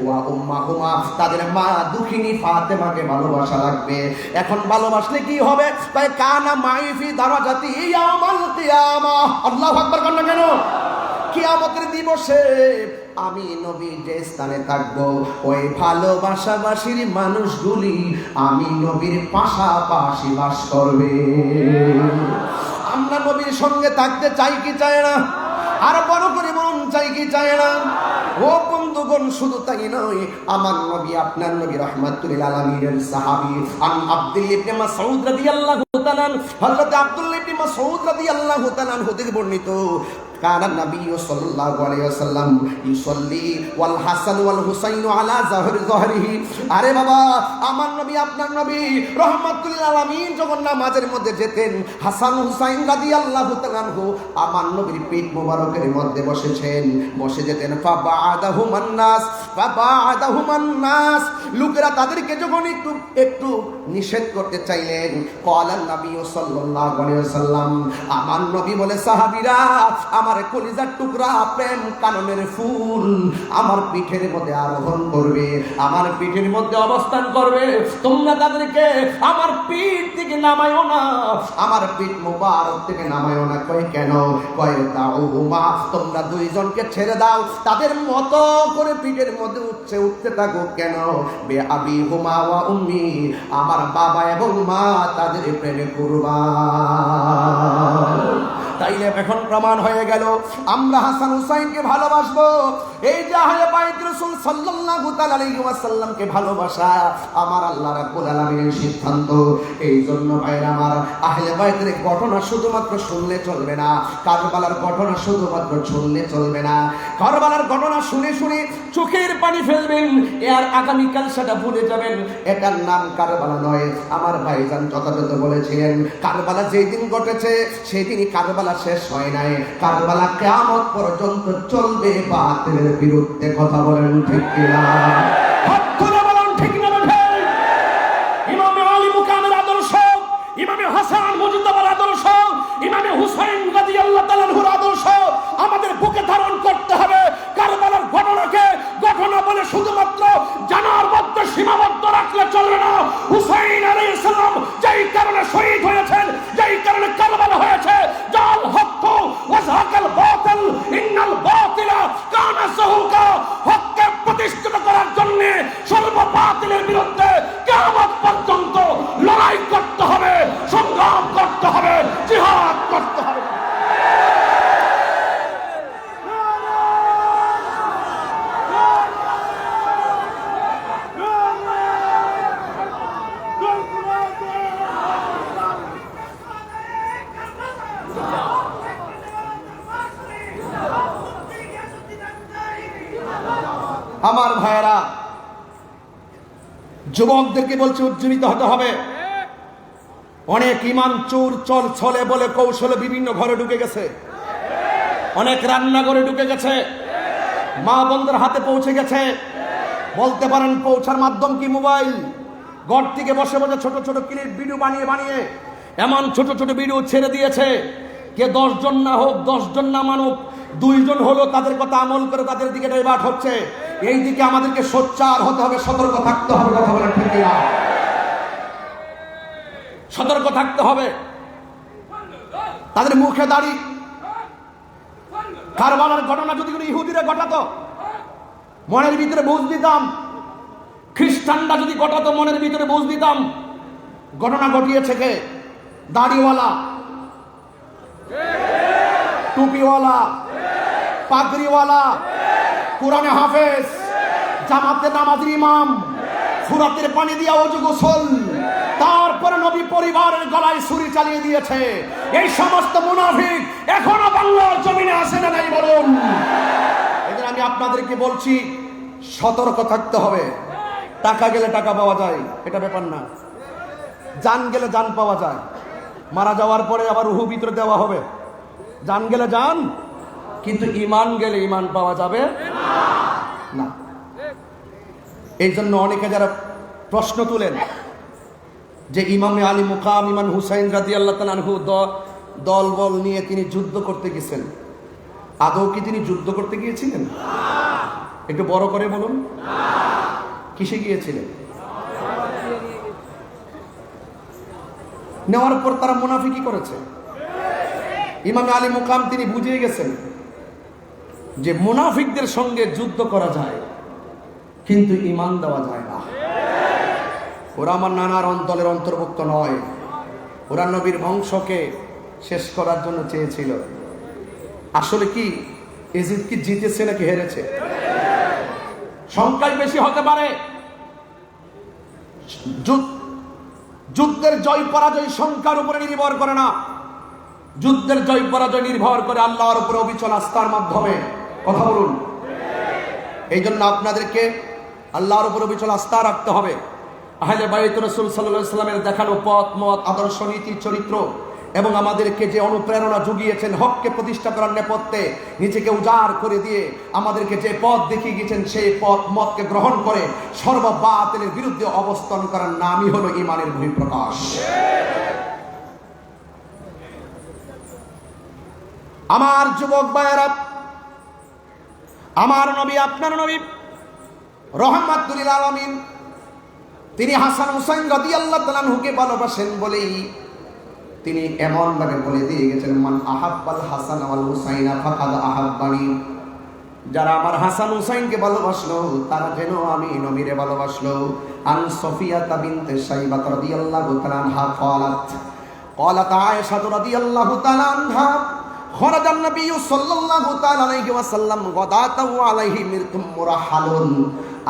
ওয়া উম্মাহুমা, তাদের মা দুঃখিনী ফাতেমাকে ভালোবাসা লাগবে। এখন ভালোবাসলে কি হবে? তাই কানা মাইফি দারাজাতি ইয়াউমাল কিয়ামাহ। আল্লাহু আকবার বলেন কেন? কিয়ামতের দিবসে আমি নবী যে স্থানে থাকবো, ওই ভালোবাসাবাসীর মানুষগুলি আমি নবীর পাশাপাশি বাস করবে। আমরা নবীর সঙ্গে থাকতে চাই কি চাই না? আর বড় করে বলুন, চাই কি চাই না? ও বন্ধু বন্ধুগণ শুধু তাই নয়, আমার নবী আপনার নবী রাহমাতুল লিল আলামিনের সাহাবী আন আব্দুল্লাহ ইবনে মাসউদ রাদিয়াল্লাহু তাআলা, হযরত আব্দুল্লাহ ইবনে মাসউদ রাদিয়াল্লাহু তাআলা হতে বর্ণিত, কানা নবী সাল্লাল্লাহু আলাইহি ওয়াসাল্লাম ইউসাল্লি ওয়াল হাসান ওয়াল হুসাইন আলা যহরিহি। আরে বাবা, আমার নবী আপনার নবী রাহমাতুল লিল আলামিন যখন নামাজের মধ্যে যেতেন, হাসান হুসাইন রাদিয়াল্লাহু তাআলা আমার নবীর পেট মোবারকের মধ্যে বসেছেন, বসে যেতেন। ফাবাআদাহুমান নাস, লোকেরা তাদেরকে যখন একটু নিষেধ করতে চাইলেন, ক্বালা নবী সাল্লাল্লাহু আলাইহি ওয়াসাল্লাম, আমার নবী বলে, সাহাবীরা, আমার কলিজার টুকরা প্রেম কাননের ফুল আমার পিঠের মধ্যে আরোহণ করবে, আমার পিঠের মধ্যে অবস্থান করবে, তোমরা তাদেরকে আমার পিঠ থেকে নামায়ও না, আমার পিঠ মোবারক থেকে নামায়ও না। কয় কেন? কয় দাউহুমা, তোমরা দুইজনকে ছেড়ে দাও, তাদের মতো করে পিঠের মধ্যে উঠতে থাকো। কেন? বে আবিহুমা ওয়া উম্মি, আমার বাবা এবং মা তাদের প্রেমে কুরবান। তাইলে এখন প্রমাণ হয়ে গেল আমরা হাসান হুসাইনকে ভালোবাসবো। এই যে আহলে বাইত রাসূল সাল্লাল্লাহু তাআলা আলাইহি ওয়াসাল্লামকে ভালোবাসা আমার আল্লাহ রাব্বুল আলামিনের সিদ্ধান্ত। এই জন্য ভাইরা আমার, আহলে বাইতের ঘটনা শুধুমাত্র শুনলে চলবে না, কারবালার ঘটনা শুধুমাত্র শুনলে চলবে না। কারবালার ঘটনা শুনে শুনে চোখের পানি ফেলবেন, আর আগামীকাল সেটা ভুলে যাবেন। এটার নাম কারবালা নয়। আমার ভাইজান যথাযথ বলেছিলেন, কারবালা যেই দিন ঘটেছে সেই দিনই কারবালা শেষ হয় নাই, কারবালা কিয়ামত পর্যন্ত চলবে। বাতিলের বিরুদ্ধে কথা বলেন ঠিক কিনা? হাত তুলে বলেন ঠিক না? ইমামে আলী মুকামের আদর্শ, ইমামে হাসান মুজতবার আদর্শ, ইমামে হুসাইন রাদিয়াল্লাহু তাআলা আনহুর আদর্শ আমাদের বুকে ধারণ করতে হবে। কারবালার ঘটনাকে ঘটনা বলে শুধুমাত্র জানার মধ্যে সীমাবদ্ধ রাখলে চলবে না। হুসাইন আলাইহিস সালাম যেই কারণে শহীদ হয়েছেন, যেই কারণে কারবালা হয়েছে, জাল হক ওয়া যাকাল বাতিল ইন্নাল বাতিলা কানা যাহুকা, হককে প্রতিষ্ঠিত করার জন্য সর্ব বাতিলের বিরুদ্ধে কিয়ামত পর্যন্ত লড়াই করতে হবে, সংগ্রাম করতে হবে, জিহাদ করতে হবে। আমার ভাইয়েরা, যুবকদেরকে বলছে উজ্জীবিত হতে হবে। অনেক ইমান চোর চল ছলে বলে কৌশলে বিভিন্ন ঘরে ঢুকে গেছে, অনেক রান্নাঘরে ঢুকে গেছে, মা বোনদের হাতে পৌঁছে গেছে। বলতে পারেন পৌঁছার মাধ্যম কি? মোবাইল। ঘর থেকে বসে বসে ছোট ছোট ক্লিপ ভিডিও বানিয়ে বানিয়ে এমন ছোট ছোট ভিডিও ছেড়ে দিয়েছে, কে 10 জন না হোক, 10 জন না মানুক, 2 জন হলো তাদের কথা আমল করে তাদের দিকে ডাইভার্ট হচ্ছে। এই দিকে আমাদেরকে সোচ্চার হতে হবে, সতর্ক থাকতে হবে। কথা বলেন ঠিক কিনা? সতর্ক থাকতে হবে। তাদের মুখে দাড়ি। কারবালার ঘটনা যদি কোনো ইহুদিরা ঘটাতো, মনের ভিতরে বুঝ দিতাম। খ্রিস্টানরা যদি ঘটাতো, মনের ভিতরে বুঝ দিতাম। ঘটনা ঘটিয়েছে কে? দাড়িওয়ালা, টুপিওয়ালা, পাগড়িওয়ালা, কোরআনে হাফেজ, জামাতে নামাজের ইমাম, ফুরাতের পানি দিয়া ওযু গোসল, তারপরে নবী পরিবারের গলায় ছুরি চালিয়ে দিয়েছে। এই সমস্ত মুনাফিক এখনো বাংলার জমিনে আছে না নাই বলুন? এদের আমি আপনাদেরকে বলছি, সতর্ক থাকতে হবে। টাকা গেলে টাকা পাওয়া যায়, এটা ব্যাপার না। জান গেলে জান পাওয়া যায়। মারা যাওয়ার পরে আবার রূহ ভিতরে দেওয়া হবে। জান গেলে জান, কিন্তু ঈমান গেলে ঈমান পাওয়া যাবে না। এই জন্য অনেকে যারা প্রশ্ন তুলেন যে ইমামে আলী মুকাম ইমাম হুসাইন রাদিয়াল্লাহু তাআলা আনহু দল বল নিয়ে তিনি যুদ্ধ করতে গেছেন, আদৌ কি তিনি যুদ্ধ করতে গিয়েছিলেন? একটু বড় করে বলুন। কিসে গিয়েছিলেন? নেওয়ার পর তারা মুনাফিকি করেছে। ইমাম আলী মুকাম তিনি বুঝিয়ে গেছেন যে মুনাফিকদের সঙ্গে যুদ্ধ করা যায়, কিন্তু ঈমান দেওয়া যায় না। ওরা আমার নানার দলের অন্তর্ভুক্ত নয়। ওরা নবীর বংশকে শেষ করার জন্য চেয়েছিল। আসলে কি এজিদ কি জিতেছে নাকি হেরেছে? সংখ্যায় বেশি হতে পারে। যুদ্ধের জয় পরাজয় সংখ্যার উপরে নির্ভর করে না, যুদ্ধের জয় পরাজয় নির্ভর করে আল্লাহর উপরে অবিচল আস্থার মাধ্যমে। কথা বলুন। এই জন্য আপনাদেরকে আল্লাহর উপরে অবিচল আস্থা রাখতে হবে। আহলে বাইত রাসূল সাল্লাল্লাহু আলাইহি ওয়াসাল্লামের দেখানো পথ মত আদর্শ নীতি চরিত্র এবং আমাদেরকে যে অনুপ্রেরণা জুগিয়েছেন হককে প্রতিষ্ঠা করার নেপথ্যে নিজেকে উজাড় করে দিয়ে আমাদেরকে যে পথ দেখিয়ে গেছেন সেই পথ মতকে গ্রহণ করে সর্ববাতিলের বিরুদ্ধে অবস্থান করার নামই হলো ঈমানের বহিঃপ্রকাশ। আমার যুবক ভাইয়েরা, আমার নবী আপনার নবী রহমাতুল লিল আলামিন, তিনি হাসান হুসাইন রাদিয়াল্লাহু তাআলা আনহুকে ভালোবাসেন বলেই তিনি এমন ভাবে বলে দিয়ে গেছেন, মান আহাব্বাল হাসান ওয়াল হুসাইনা ফাকাদ আহাব্বানি। যারা আমার হাসান হুসাইনকে ভালোবাসলো তারা যেন আমি নবীরে ভালোবাসলো। আন সফিয়া বিনতে সাইবা রাদিয়াল্লাহু তাআলা আনহা ক্বালাত আয়েশা রাদিয়াল্লাহু তাআলা আনহা খরাজ নবী সাল্লাল্লাহু তাআলা আলাইহি ওয়াসাল্লাম গাদাতাহু আলাইহি মিরতুম মুরাহালুন।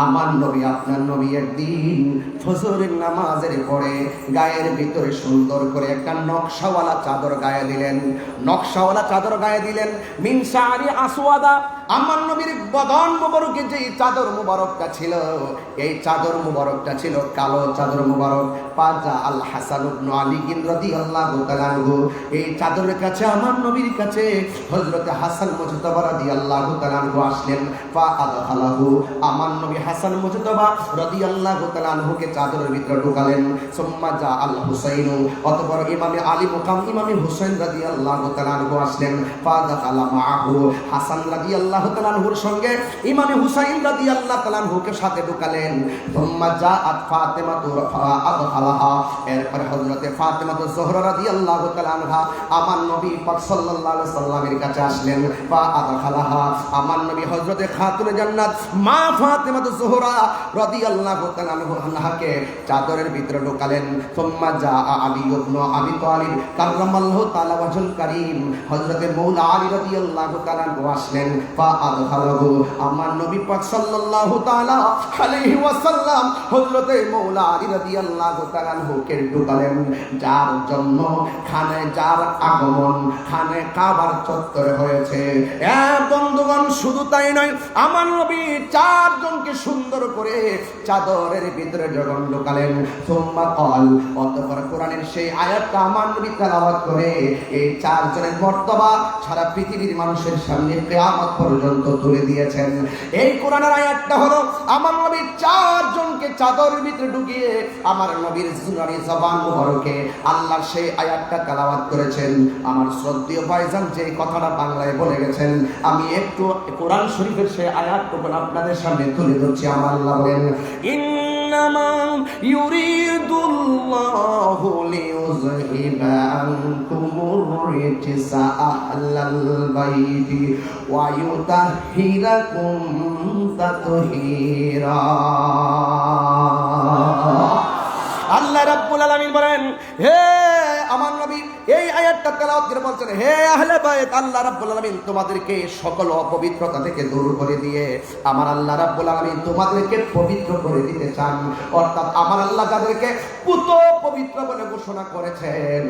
আমার নবী আপনার নবী একদিন ফজরের নামাজের পরে গায়ের ভিতরে সুন্দর করে একটা নকশাওয়ালা চাদর গায়ে দিলেন, নকশাওয়ালা চাদর গায়ে দিলেন। মিন শারি আসওয়াদা, আমার নবীর বদন মুবারকে যে চাদর মুবারকটা ছিল এই চাদর মুবারকটা ছিল কালো চাদর মুবারক। পাজা আল হাসান ইবনে আলী রাদিয়াল্লাহু তাআলা আনহু, এই চাদরের কাছে আমার নবীর কাছে হযরত হাসান মুজতাবা রাদিয়াল্লাহু তাআলা আনহু আসলেন। ফা আদখালাহু, আমার নবী হাসান মুজতাবা রাদিয়াল্লাহু তাআলা আনহুকে চাদরের ভিতরে ঢোকালেন। সুম্মা জা আল হুসাইন, অতঃপর ইমামে আলী মুকাম ইমামে হুসাইন রাদিয়াল্লাহু তাআলা আনহু আসলেন। ফা দাখালা মাআহু, হাসান রাদিয়াল্লাহু তাআলা আনহুর সঙ্গে ইমামে হুসাইন রাদিয়াল্লাহু তাআলা আনহুকে সাথে ঢোকালেন। সুম্মা জাআত ফাতিমা আদখালাহা, এরপর হযরতে ফাতিমা যোহরা রাদিয়াল্লাহু তাআলা আনহা আমার নবী পাক সাল্লাল্লাহু আলাইহি সাল্লামের কাছে আসলেন। ফা আদখালাহা, আমার নবী হযরতে খাতুনে জান্নাত মা ফাতিমা যোহরা রাদিয়াল্লাহু তাআলা আনহাকে চাদরের ভিতরে ঢোকালেন। সুম্মা জাআ আলী ইবনে আবি তালিব কাররামাল্লাহু তাআলা ওয়াজহুল কারীম, হযরতে মাওলা আলী রাদিয়াল্লাহু তাআলা আনহু আসলেন। ফা আদখালাহু, আমার নবী পাক সাল্লাল্লাহু তাআলা আলাইহি ওয়াসাল্লাম হযরতে মাওলা আলী রাদিয়াল্লাহু তাআলা আনহুকে ঢোকালেন। যার জন্য যার আগমন খানে কাবার চত্বরে হয়েছে। বন্ধুগণ, শুধু তাই নয়, আমার নবী চারজনকে সুন্দর করে চাদরের ভিতরে যখন ঢোকালেন। সুম্মা ক্বাল, অতঃপর কোরআনের সেই আয়াতটা আমার নবী তেলাওয়াত করে এই চারজনের মর্তবা সারা পৃথিবীর মানুষের সামনে কিয়ামত পর্যন্ত তুলে দিয়েছেন। এই কোরআনের আয়াতটা হলো আমার নবী চারজনকে চাদরের ভিতরে ঢুকিয়ে আমার নবীর জুনারি জবান মুবারকে আল্লাহর সেই আয়াতটা তেলাওয়াত করেছেন। আমার শ্রদ্ধেয় ভাইজান যে কথাটা বাংলায় বলে গেছেন, আমি একটু কোরআন শরীফের সেই আয়াতটুকু আপনাদের সামনে তুলে ধরছি। আমার আল্লাহ বলেন, ইন্নামা ইউরিদুল্লাহু লিইউযহিবা আনকুমুর রিজসা আহলাল বাইতি ওয়া ইউতাহহিরাকুম তাতহীরা। আল্লাহ রাব্বুল আলামিন বলেন, হে আমার নবী, এই আয়াতটা তেলাওয়াত করে বলছেন, হে আহলে বাইত, আল্লাহ রাব্বুল আলামিন তোমাদেরকে সকল অপবিত্রতা থেকে দূর করে দিয়ে আমার আল্লাহ রাব্বুল আলামিন তোমাদেরকে পবিত্র করে দিতে চান। অর্থাৎ আমার আল্লাহ যাদেরকে পুত পবিত্র বলে ঘোষণা করেছেন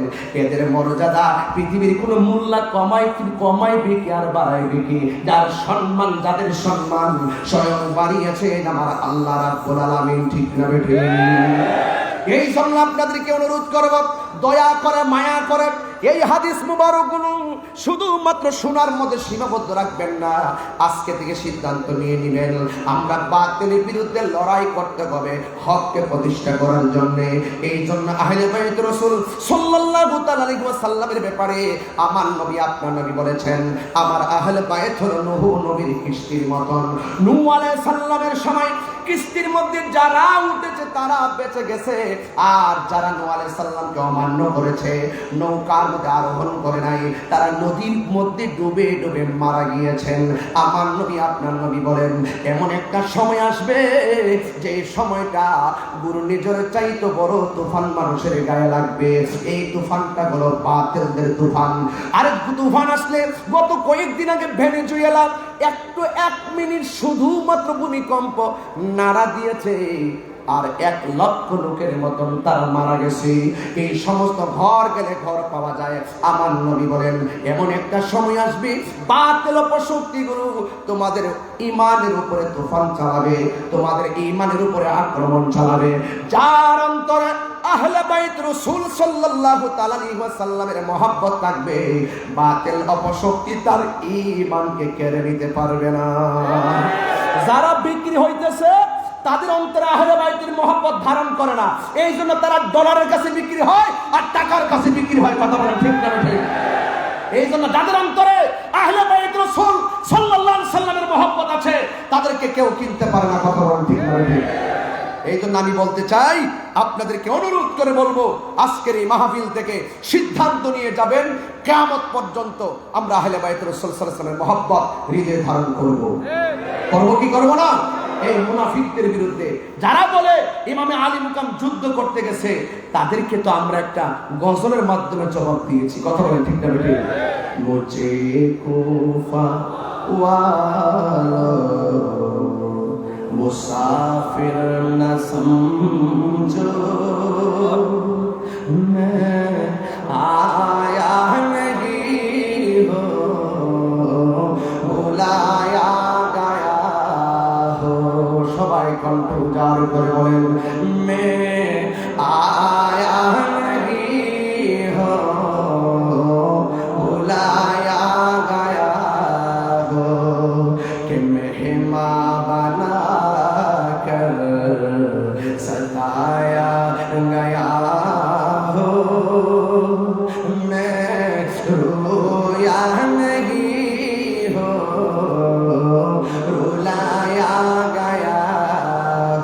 এদের মর্যাদা পৃথিবীর কোনো মূল্য কমাইবে কি আর বাড়াইবে কি? যাদের সম্মান স্বয়ং বাড়িয়েছেন আমার আল্লাহ রাব্বুল আলামিন। ঠিক না বেঠিক? এই জন্য আপনাদেরকে অনুরোধ করব, দয়া করে মায়া করে এই হাদিস মুবারকগুলো শুধুমাত্র শোনার মধ্যে সীমাবদ্ধ রাখবেন না। আজকে থেকে সিদ্ধান্ত নিয়ে নেবেন আমরা বাতিলের বিরুদ্ধে লড়াই করতে হবে হককে প্রতিষ্ঠা করার জন্য। এই জন্য আহলে বাইত রাসূল সাল্লাল্লাহু তাআলা আলাইহি ওয়াসাল্লামের ব্যাপারে আমার নবী আপনার নবী বলেছেন, আমার আহলে বাইত হলো নূহ নবীর কিস্তির মতন। নূহ আলাইহিস সালামের সময় কিস্তির মধ্যে যারা উঠেছে তারা বেঁচে গেছে, আর যারা নূহ আলাইহিস সালামকে অমান্য করেছে নৌকার মধ্যে আরোহণ করে নাই, তারা নদীর মধ্যে ডুবে ডুবে মারা গিয়েছেন। আমার নবী আপনার নবী বলেন এমন একটা সময় আসবে যে সময়টা ঘূর্ণিঝড়ের চাইতে বড় তুফান মানুষের গায়ে লাগবে। এই তুফানটা হলো বাতিলদের তুফান। আরেক তুফান আসলে গত কয়েকদিন আগে ভেনেজুয়েলা একটু 1 মিনিট শুধুমাত্র ভূমিকম্প নাড়া দিয়েছে আর 1 লক্ষ লোকের মতন তারা মারা গেছে। এই সমস্ত ঘর গেলে ঘর পাওয়া যায়। আমার নবী বলেন এমন একটা সময় আসবে বাতিল অপশক্তিগুলো তোমাদের ঈমানের উপরে তুফান চালাবে, তোমাদের ঈমানের উপরে আক্রমণ চালাবে। যার অন্তরে আহলে বাইত রাসূল সাল্লাল্লাহু তাআলা আলাইহি ওয়াসাল্লামের মহব্বত থাকবে, বাতিল অপশক্তি তার ঈমানকে কেড়ে নিতে পারবে না। যারা বিক্রি হইতেছে তাদের অন্তরে আহলে বাইতের মহব্বত ধারণ করে না, এই জন্য তারা ডলারের কাছে বিক্রি হয় আর টাকার কাছে বিক্রি হয়। কথা বলেন ঠিক না ঠিক? এই জন্য যাদের অন্তরে আহলে বাইত রাসূল সাল্লাল্লাহু আলাইহি ওয়াসাল্লামের মহব্বত আছে তাদেরকে কেউ কিনতে পারে না। কথা বলেন ঠিক না ঠিক? এই জন্য আমি বলতে চাই, আপনাদেরকে অনুরোধ করে বলবো, আজকের এই মাহফিল থেকে সিদ্ধান্ত নিয়ে যাবেন কিয়ামত পর্যন্ত আমরা আহলে বাইত রাসূল সাল্লাল্লাহু আলাইহি ওয়াসাল্লামের মহব্বত হৃদয়ে ধারণ করব। করব কি করব না? এই মুনাফিকদের বিরুদ্ধে যারা বলে ইমামে আলী মুকাম যুদ্ধ করতে গেছে, তাদেরকে তো আমরা একটা গজলের মাধ্যমে জবাব দিয়েছি। কথা বলেন ঠিক না ঠিক? মুঝে কুফা ওয়ালো मुसाफिर न समझो, मैं आया नहीं हो, बुलाया गया हो। সবাই কণ্ঠ উজাড় করে বলেন मैं आया नहीं हो, बुलाया गया हो कि मेहमान बना सताया गया हो। मैं रोया नहीं हो, रुलाया गया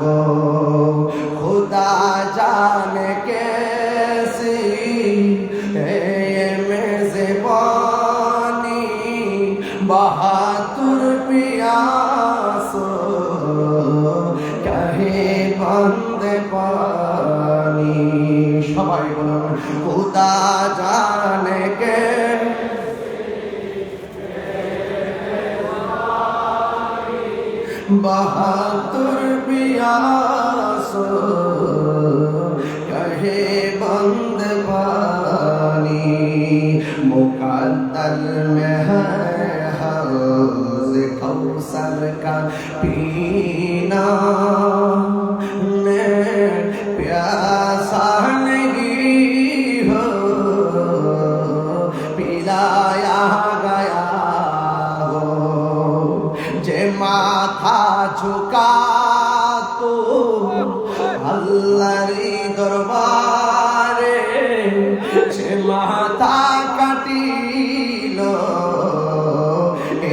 हो। खुदा जाने कैसी ये मेज़बानी, बहादुर पियासो कहे बंद पानी। সবাই বলুন খুদা জানে কে बहादुर पियासो कहे बंद पानी। मुकद्दर में है हौज़ कौसर का पीना, मैं प्यासा नहीं हो, पिलाया गया हो। जे माथा झुका तो আল্লাহরই দরবারে, যে মাথা কাটিল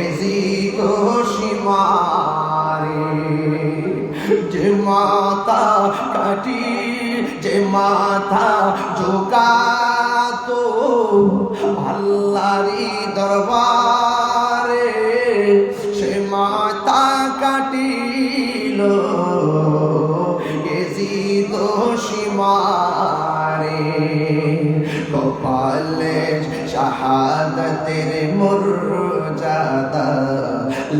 এজি গোশিমারে। যে মাথা কাটি, যে মাথা ঝুকাতো আল্লাহরই দরবারে, সে মাথা কাটিল এজিদ সীমারে। কপালে শাহাদাতের মর্যাদা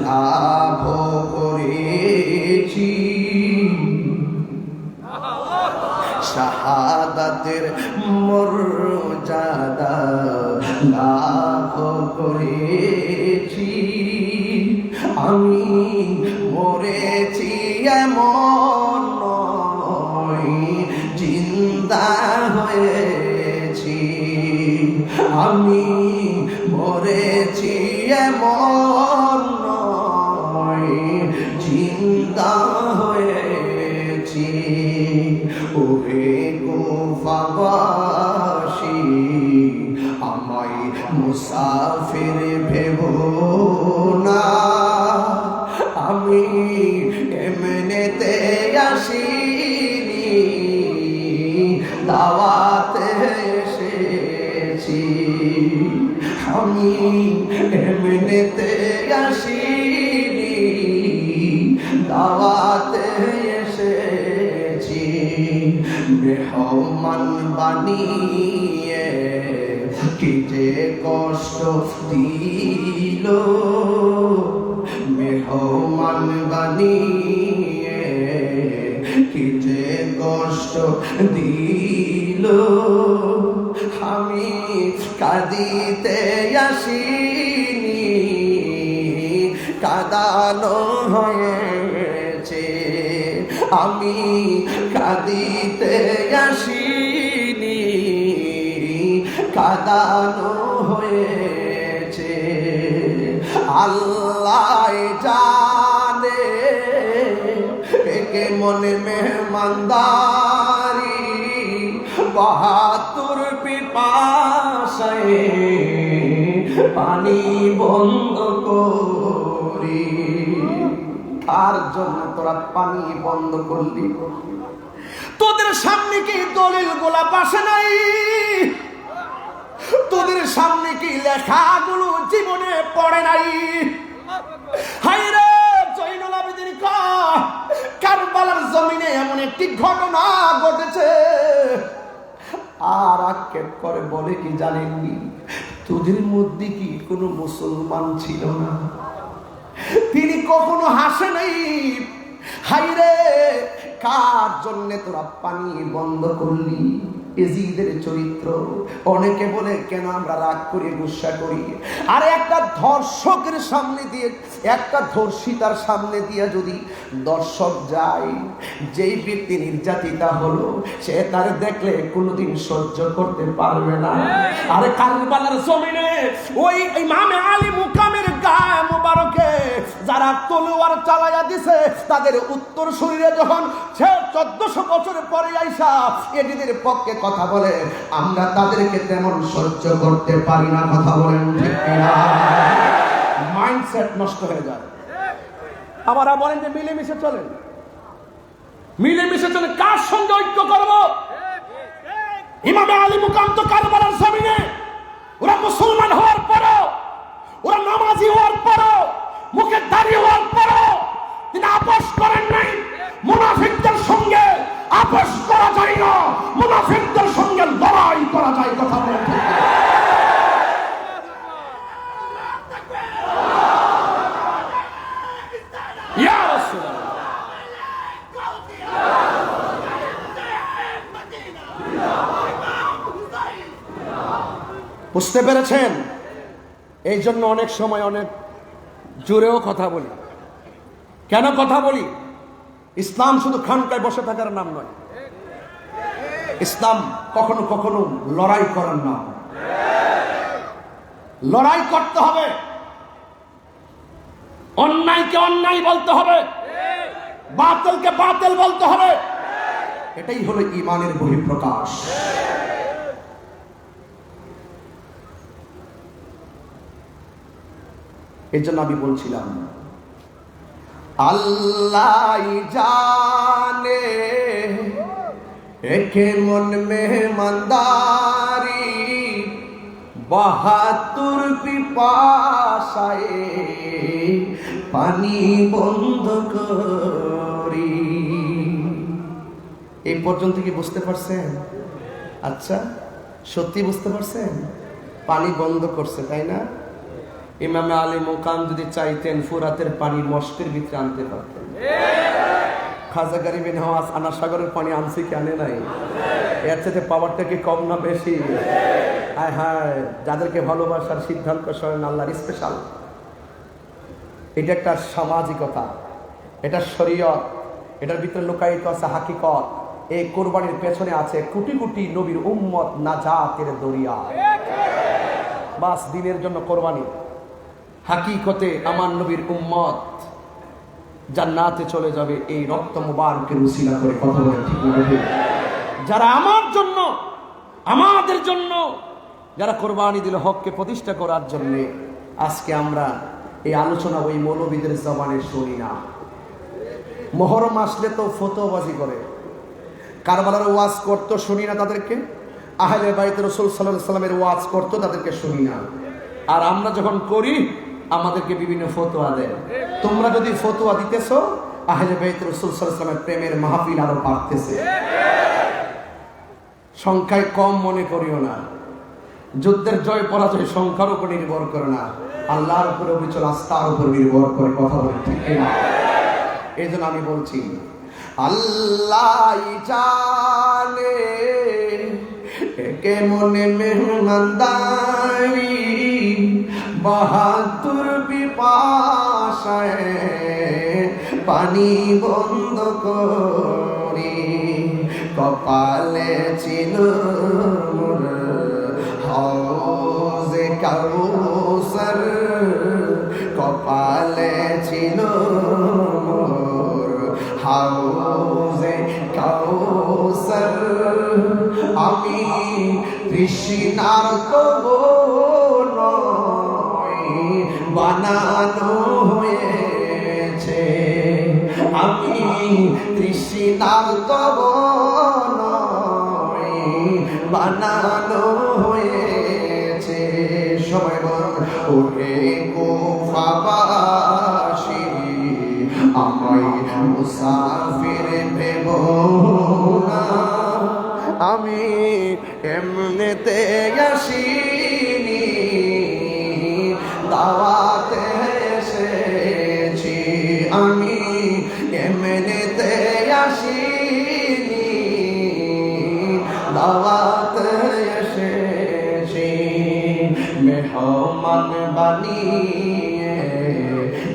লাভ করেছি, শাহাদাতের মর্যাদা লাভ করেছি। আমি মরেছি এমন নয়, জিন্দা হয়েছি। আমি মরেছি এমন নয়, জিন্দা হয়েছি। ওহে কুফাবাসী, আমায় মুসাফির ভেবো না। আমি এমনিতে আসিনি, দাওয়াতে এসেছি। আমি এমনিতে আসিনি, দাওয়াতে এসেছি। মেহমান বানিয়ে কি যে কষ্ট দিল, মেহমান বানিয়ে কি যে কষ্ট দিল। আমি কাঁদিতে আসিনি, কাঁদানো হয়েছে। আমি কাঁদিতে আসিনি, কাঁদানো হয়েছে। আল্লাহ জানে একে মনে মেহমানদারি, ৭২ পিপাসায় পানি বন্ধ করি। তার জন্য তোরা পানি বন্ধ করলি? তোদের সামনে কি দলিল গোলাপ আসে নাই? তোদের সামনে কি লেখাগুলো জীবনে পড়ে নাই? হায়রে জয়নুল আবেদিন কারবালার জমিনে এমন একটি ঘটনা ঘটেছে, আর আক্ষেপ করে বলে কি জানেননি, তোদের মধ্যে কি কোনো মুসলমান ছিল না? তিনি কখনো হাসে নাই। হায়রে কার জন্য তোরা পানি বন্ধ করলি? এজিদের চরিত্র। অনেকে বলে কেন আমরা রাগ করি, গুসা করি? আর একটা ধর্ষকের সামনে দিয়ে, একটা ধর্ষিতার সামনে দিয়ে যদি দর্শক যায়, যেই ব্যক্তি নির্যাতিতা হলো সে তার দেখলে কোনোদিন সহ্য করতে পারবে না। আরে কারবালার জমিনে ওই ইমামে আলী মুকামের গায়ে মোবারকে যারা তলোয়ার চালাইয়া দিছে, তাদের উত্তর শরীরে যখন সে 1400 বছর পরে আইসা এদের পক্ষে কথা বলে, আমরা তাদেরকে তেমন সহ্য করতে পারি না। কথা বলেন ঠিক কিনা? মাইন্ডসেট নষ্ট হয়ে যায়। আমরা বলেন যে মিলেমিশে চলেন, মিলেমিশে চলেন। কার সঙ্গে ঐক্য করব? ইমামে আলী মুকাম তো কারবালার জমিনে ওরা মুসলমান হওয়ার পরও, ওরা নামাজি হওয়ার পরও, মুখে দাঁড়িয়ে হওয়ার পরও তিনি আপোষ করেন নাই। মুনাফিকদের সঙ্গে আপোষ করা যায় না, মুনাফিকদের সঙ্গে লড়াই করা যায়। কথা বলেন ঠিক কিনা? ইয়া রাসূলুল্লাহ, বুঝতে পেরেছেন? এই জন্য অনেক সময় অনেক জোরেও কথা বলি। কেন কথা বলি? ইসলাম শুধু খানকায় বসে থাকার নাম নয়। ইসলাম কখনো কখনো লড়াই করার নাম। লড়াই করতে হবে, অন্যায়কে অন্যায় বলতে হবে, বাতিলকে বাতিল বলতে হবে। এটাই হলো ঈমানের বহিঃপ্রকাশ। এই জন্য আমি বলছিলাম, আল্লাহ জানে একে মন মেহমানদারি, ৭২ পিপাসায় পানি বন্ধ করি। এই পর্যন্ত কি বুঝতে পারছেন? আচ্ছা, সত্যি বুঝতে পারছেন? পানি বন্ধ করছে, তাই না? ইমামে আলী মুকাম যদি চাইতেন ফুরাতের পানি মস্কের ভিতরে আনতে পারতেন। খাজা গরিব নওয়াজ আনা সাগরের পানি আনছে কি আনে নাই? এর সাথে পাওয়ারটা কি কম না বেশি? হায় হায়, যাদেরকে ভালোবাসার সিদ্ধান্ত স্বয়ং আল্লাহর স্পেশাল। এটা একটা সামাজিকতা, এটা শরীয়ত, এটার ভিতরে লুকায়িত আছে হাকিকত। এই কোরবানির পেছনে আছে কোটি কোটি নবীর উম্মত নাজাতের দরিয়া। বাস দিনের জন্য কোরবানি। হাকিকতে আমার নবীর উম্মত জান্নাতে চলে যাবে এই রক্ত মুবারকের উসিলা করে। কথা বলেন ঠিক না? যারা আমার জন্য, আমাদের জন্য যারা কোরবানি দিল হককে প্রতিষ্ঠা করার জন্য, আজকে আমরা এই আলোচনা ওই মৌলবীদের জবানে শুনি না। মুহররম আসলে তো ফতোয়াবাজি করে, কারবালার ওয়াজ করতো শুনি না তাদেরকে, আহলে বাইত রাসূল সাল্লাল্লাহু আলাইহি ওয়াসাল্লামের ওয়াজ করতো তাদেরকে শুনি না। আর আমরা যখন করি আমাদেরকে বিভিন্ন ফতোয়া দেয়। তোমরা যদি ফতোয়া দিতেছো, আহলে বাইত রাসূল সাল্লাল্লাহু আলাইহি ওয়াসাল্লামের প্রেমের মাহফিল আরো বাড়তেছে। সংখ্যায় কম মনে করিও না। যুদ্ধের জয় পরাজয় সংখ্যার উপর নির্ভর করে না, আল্লাহর উপরে অবিচল আস্থার উপর নির্ভর করে। কথা বলে ঠিক না? এই জন্য আমি বলছি, আল্লাহ জানে কেমনে মেহমানদারি, বাহাদুর পিপাসায় পানি বন্ধ করি, কপালে ছিল মোর হাউজে কাউসার, কপালে ছিল মোর হাউজে কাউসার। আমি তৃষ্ণার তবু নয় বানানো হয়েছে, আমি তৃষ্ণার তবু নয় বানানো হয়েছে। সবাই বল, ওরে কুফাবাসী আমায় মুসাফির ভেব না, আমি এমনিতে আসিনি, দাওয়াতে এসেছি, আমি এমনিতে আসিনি, দাওয়াতে এসেছি। মেহমান বানিয়ে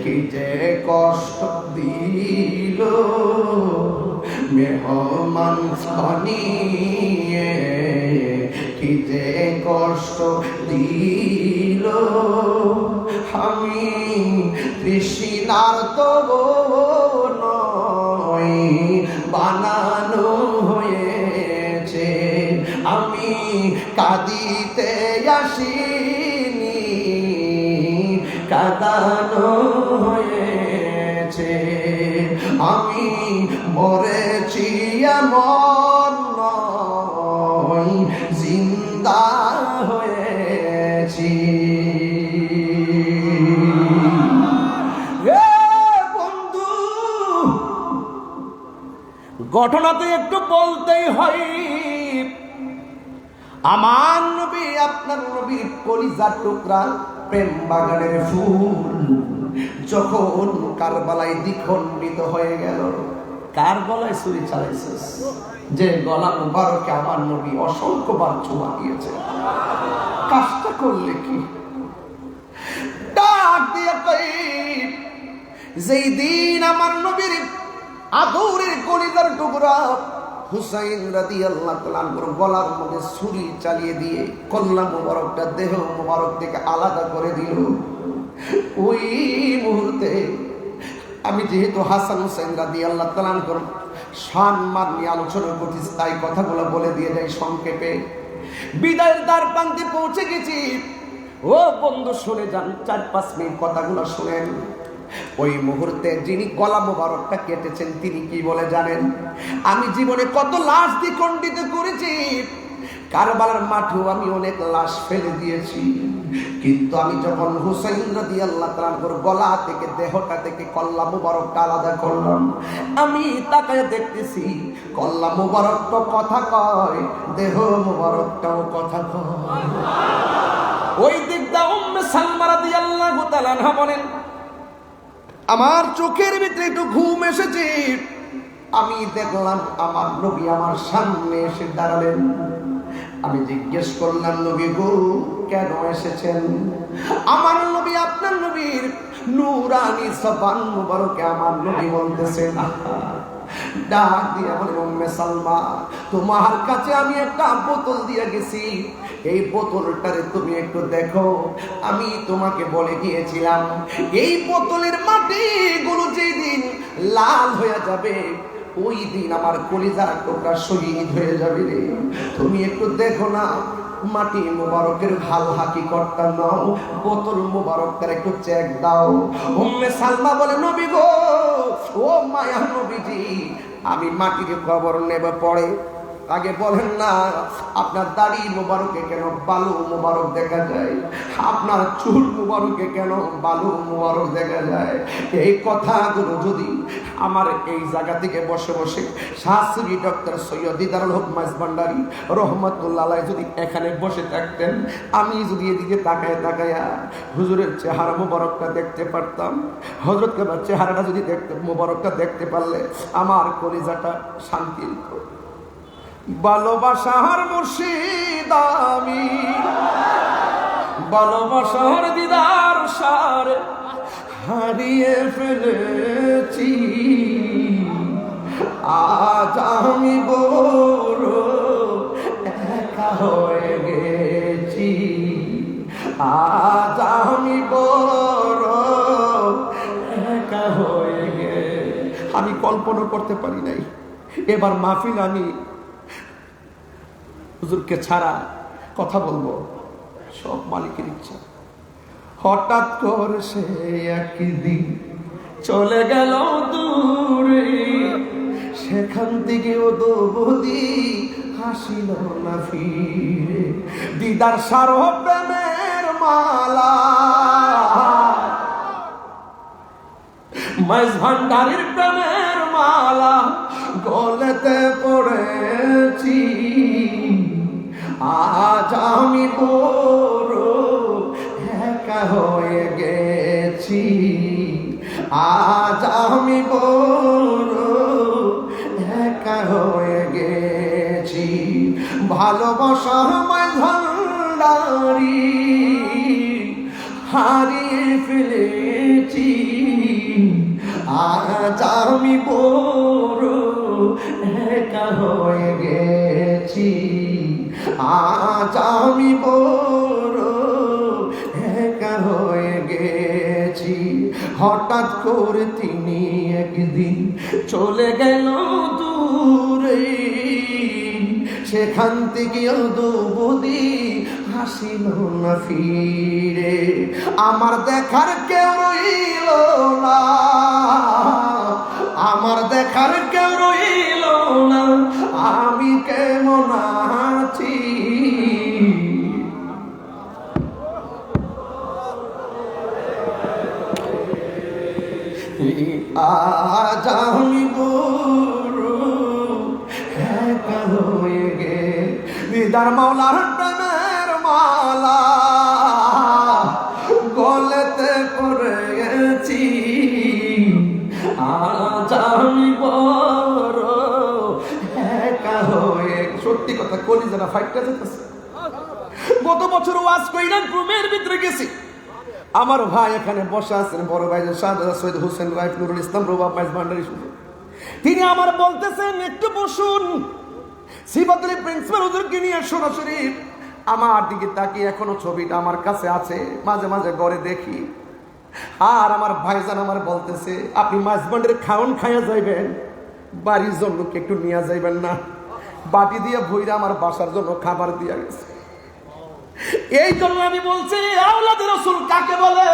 কি যে কষ্ট দিল, মেহমান বানিয়ে কি যে কষ্ট দিল, আমি তৃষ্ণার তবু নয় বানানো হয়েছে, আমি কাঁদিতে আসিনি, কাঁদানো হয়েছে, আমি মরেছি এমন নয় জিন্দা হয়েছি। বন্ধু, ঘটনাতে একটু বলতেই হয়, আমার নবী আপনার নবীর কলিজার টুকরা প্রেম বাগানের ফুল যখন কারবালায় দ্বিখণ্ডিত হয়ে গেল। কারবালায় ছুরি চালাইছিস, যে গলা মুবারকে আমার নবী অসংখ্যবার চুমা দিয়েছে, কাজটা করলে কি? ডাক দিয়ে কই, যেই দিন আমার নবীর আদরের কলিজার টুকরা হুসাইন রাদিয়াল্লাহু তাআলা আনহুর গলার মধ্যে ছুরি চালিয়ে দিয়ে কল্লা মুবারকটা দেহ মুবারক থেকে আলাদা করে দিল, ওই মুহূর্তে আমি যেহেতু হাসান হুসাইন রাদিয়াল্লাহু তাআলা আনহুর সম্মান নিয়ে আলোচনা করতেছি, তাই কথাগুলো বলে দিয়ে যাই সংক্ষেপে। বিদায়ের দ্বার প্রান্তে পৌঁছে গেছি। ও বন্ধু শুনে যান, 4-5 মিনিট কথাগুলো শুনেন। ওই মুহূর্তে যিনি গলা মোবারকটা কেটেছেন তিনি কি বলে জানেন? আমি জীবনে কত লাশ দ্বিখণ্ডিত করেছি, কারবালার মাঠেও আমি অনেক লাশ ফেলে দিয়েছি, কিন্তু আমি যখন হুসাইন রাদিয়াল্লাহু তাআলা আনহুর গলা থেকে দেহটা থেকে কল্লা মোবারকটা আলাদা করলাম, আমি তাকায় দেখতেছি কল্লা মোবারক তো কথা কয়, দেহ মোবারকটাও কথা কয়। ওই দিকটা উম্মে সালমা রাদিয়াল্লাহু তাআলা আনহা বলেন, আমার চোখের ভিতরে একটু ঘুম এসেছে, আমি দেখলাম আমার নবী আমার সামনে এসে দাঁড়ালেন। আমি জিজ্ঞেস করলাম, নবী গো কেন এসেছেন? আমার নবী আপনার নবীর নূরানি জবান মুবারকে আমার নবী বলতেছেন, ডাক দিয়ে বলে, উম্মে সালমা তোমার কাছে আমি একটা বোতল দিয়ে গেছি, এই বোতলটারে তুমি একটু দেখো। আমি তোমাকে বলে গিয়েছিলাম এই বোতলের মাটিগুলো যেদিন লাল হয়ে যাবে ওই দিন আমার কলিজার টুকরা শহীদ হয়ে যাবে রে। তুমি একটু দেখো না, মাটি মুবারকের ভাল হাকিকতটা নাও, বোতল মুবারকটার একটু চেক দাও। উম্মে সালমা বলে, নবী গো, ও মায়া নবীজি, আমি মাটির খবর নেব পড়ে, আগে বলেন না, আপনার দাড়ি মোবারকে কেন বালু মোবারক দেখা যায়? আপনার চুল মোবারকে কেন বালু মোবারক দেখা যায়? এই কথাগুলো যদি আমার এই জায়গা থেকে বসে বসে শাস্ত্রী ডক্টর সৈয়দ দিদারুল হক মাইজভান্ডারী রহমতুল্লাহ আলাইহি যদি এখানে বসে থাকতেন, আমি যদি এদিকে তাকায়া হুজুরের চেহারা মোবারকটা দেখতে পারতাম, হযরত কেবলার চেহারাটা যদি দেখতে মোবারকটা দেখতে পারলে আমার কলিজাটা শান্তি হতো। ভালোবাসার মুর্শিদ আমি, ভালোবাসার দিদার সারে হারিয়ে ফেলেছি, আজ আমি বড় একা হয়ে গেছি, আজ আমি বড় একা হয়ে গেছি। আমি কল্পনা করতে পারি নাই এবার মাহফিল আমি হুজুরকে ছাড়া কথা বলবো, সব মালিকের ইচ্ছা। হঠাৎ করে সে একদিন চলে গেল দূরে, সেখান থেকে ও দৌদি হাসিল না ফিরে। দিদার সারো প্রেমের মালা, মাইজভান্ডারীর প্রেমের মালা গলেতে পড়েছি, আজ আমি বড় একা হয়ে গেছি, আজ আমি বড় একা হয়ে গেছি। ভালোবাসার মাইজভান্ডারী হারিয়ে ফেলেছি, আজ আমি বড় একা হয়ে গেছি, আজ আমি বড় একা হয়ে গেছি। হঠাৎ করে তিনি একদিন চলে গেল দূরে, সেখান থেকে দুবুদি হাসিল না ফিরে। আমার দেখার কেউ রইল না, আমার দেখার কেউ রইল না, আমি কেমন আছি। আজ আমি বড় একা হয়ে গে। দিদার মাওলার প্রেমের মালা গলেতে পড়েছি, আজ আমি বড় একা হয়ে। সত্যি কথা, কলিজাটা ফাইটটা যেতেছে। গত বছর ওয়াজ কইরা রুমের ভিতরে গেছি, আমার ভাই এখানে বসে আছেন, বড় ভাই শাহজাদা সৈয়দ হোসেন রাইফ নুরুল ইসলাম রবাব মাইজভান্ডারী, তিনি আমার বলতেছেন একটু বসুন। সিবাতুল প্রিন্সিপাল হুজুরকে নিয়ে সরাসরি আমার দিকে তাকিয়ে, এখনো ছবিটা আমার কাছে আছে, মাঝে মাঝে ঘরে দেখি। আর আমার ভাইজান আমার বলতেছে, আপনি মাইজভান্ডারী খাওন খাইয়া যাইবেন, বাড়ির জন্য কি একটু নিয়ে যাইবেন না? বাটি দিয়ে ভইরা আমার বাসার জন্য খাবার দিয়া গেছে। এই জন্য আমি বলছি, আওলাদ রাসূল কাকে বলে?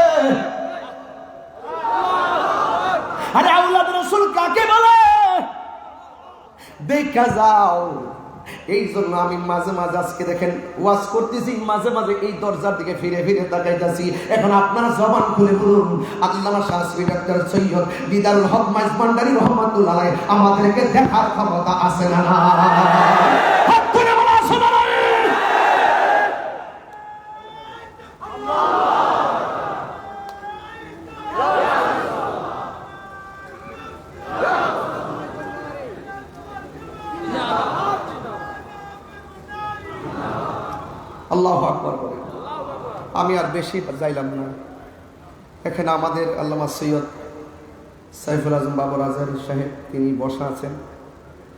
আরে আওলাদ রাসূল কাকে বলে দেখা যাও। এই জন্য আমি মাঝে মাঝে আজকে দেখেন ওয়াজ করতেছি, মাঝে মাঝে এই দরজার দিকে ফিরে ফিরে তাকাইতেছি। এখন আপনারা জবান খুলে বলুন, আল্লামা শাস্ত্রী ডক্টর সৈয়দ দিদারুল হক মাইজভান্ডারী রহমাতুল্লাহ আলাইহি আমাদেরকে দেখার ক্ষমতা আছে না? আল্লাহু আকবার বলেন। আমি আর বেশি যাইলাম না। এখানে আমাদের আল্লামা সৈয়দ সাইফুল আজম বাবর আজহারী সাহেব তিনি বসা আছেন,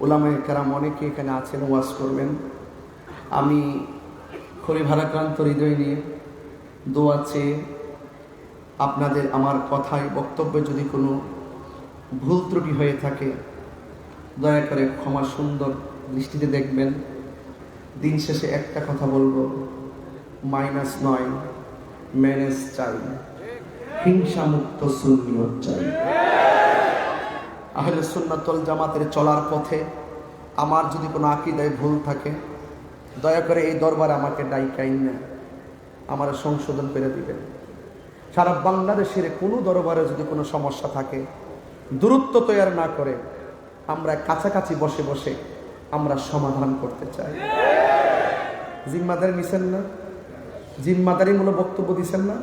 উলামায়ে কেরাম অনেকে এখানে আছেন, ওয়াজ করবেন। আমি খুবই ভারাক্রান্ত হৃদয় নিয়ে দোয়া চেয়ে আপনাদের আমার কথায় বক্তব্যে যদি কোনো ভুল ত্রুটি হয়ে থাকে দয়া করে ক্ষমা সুন্দর দৃষ্টিতে দেখবেন। দিন শেষে একটা কথা বলবো, মাইনাস নয়, ম্যানেজ চাই, হিংসা মুক্ত সুন্নিয়ত চাই। আহলে সুন্নাত ওয়াল জামাতের চলার পথে আমার যদি কোনো আকীদায় ভুল থাকে দয়া করে এই দরবারে আমাকে ডাইকাইন না, আমার সংশোধন করে দিবেন। সারা বাংলাদেশের কোনো দরবারে যদি কোনো সমস্যা থাকে দূরত্ব তৈরি না করে আমরা কাছাকাছি বসে বসে আমরা সমাধান করতে চাই। জিম্মাদারি নিছেন না? জিম্মাদারিমূলক বক্তব্য দিচ্ছেন না?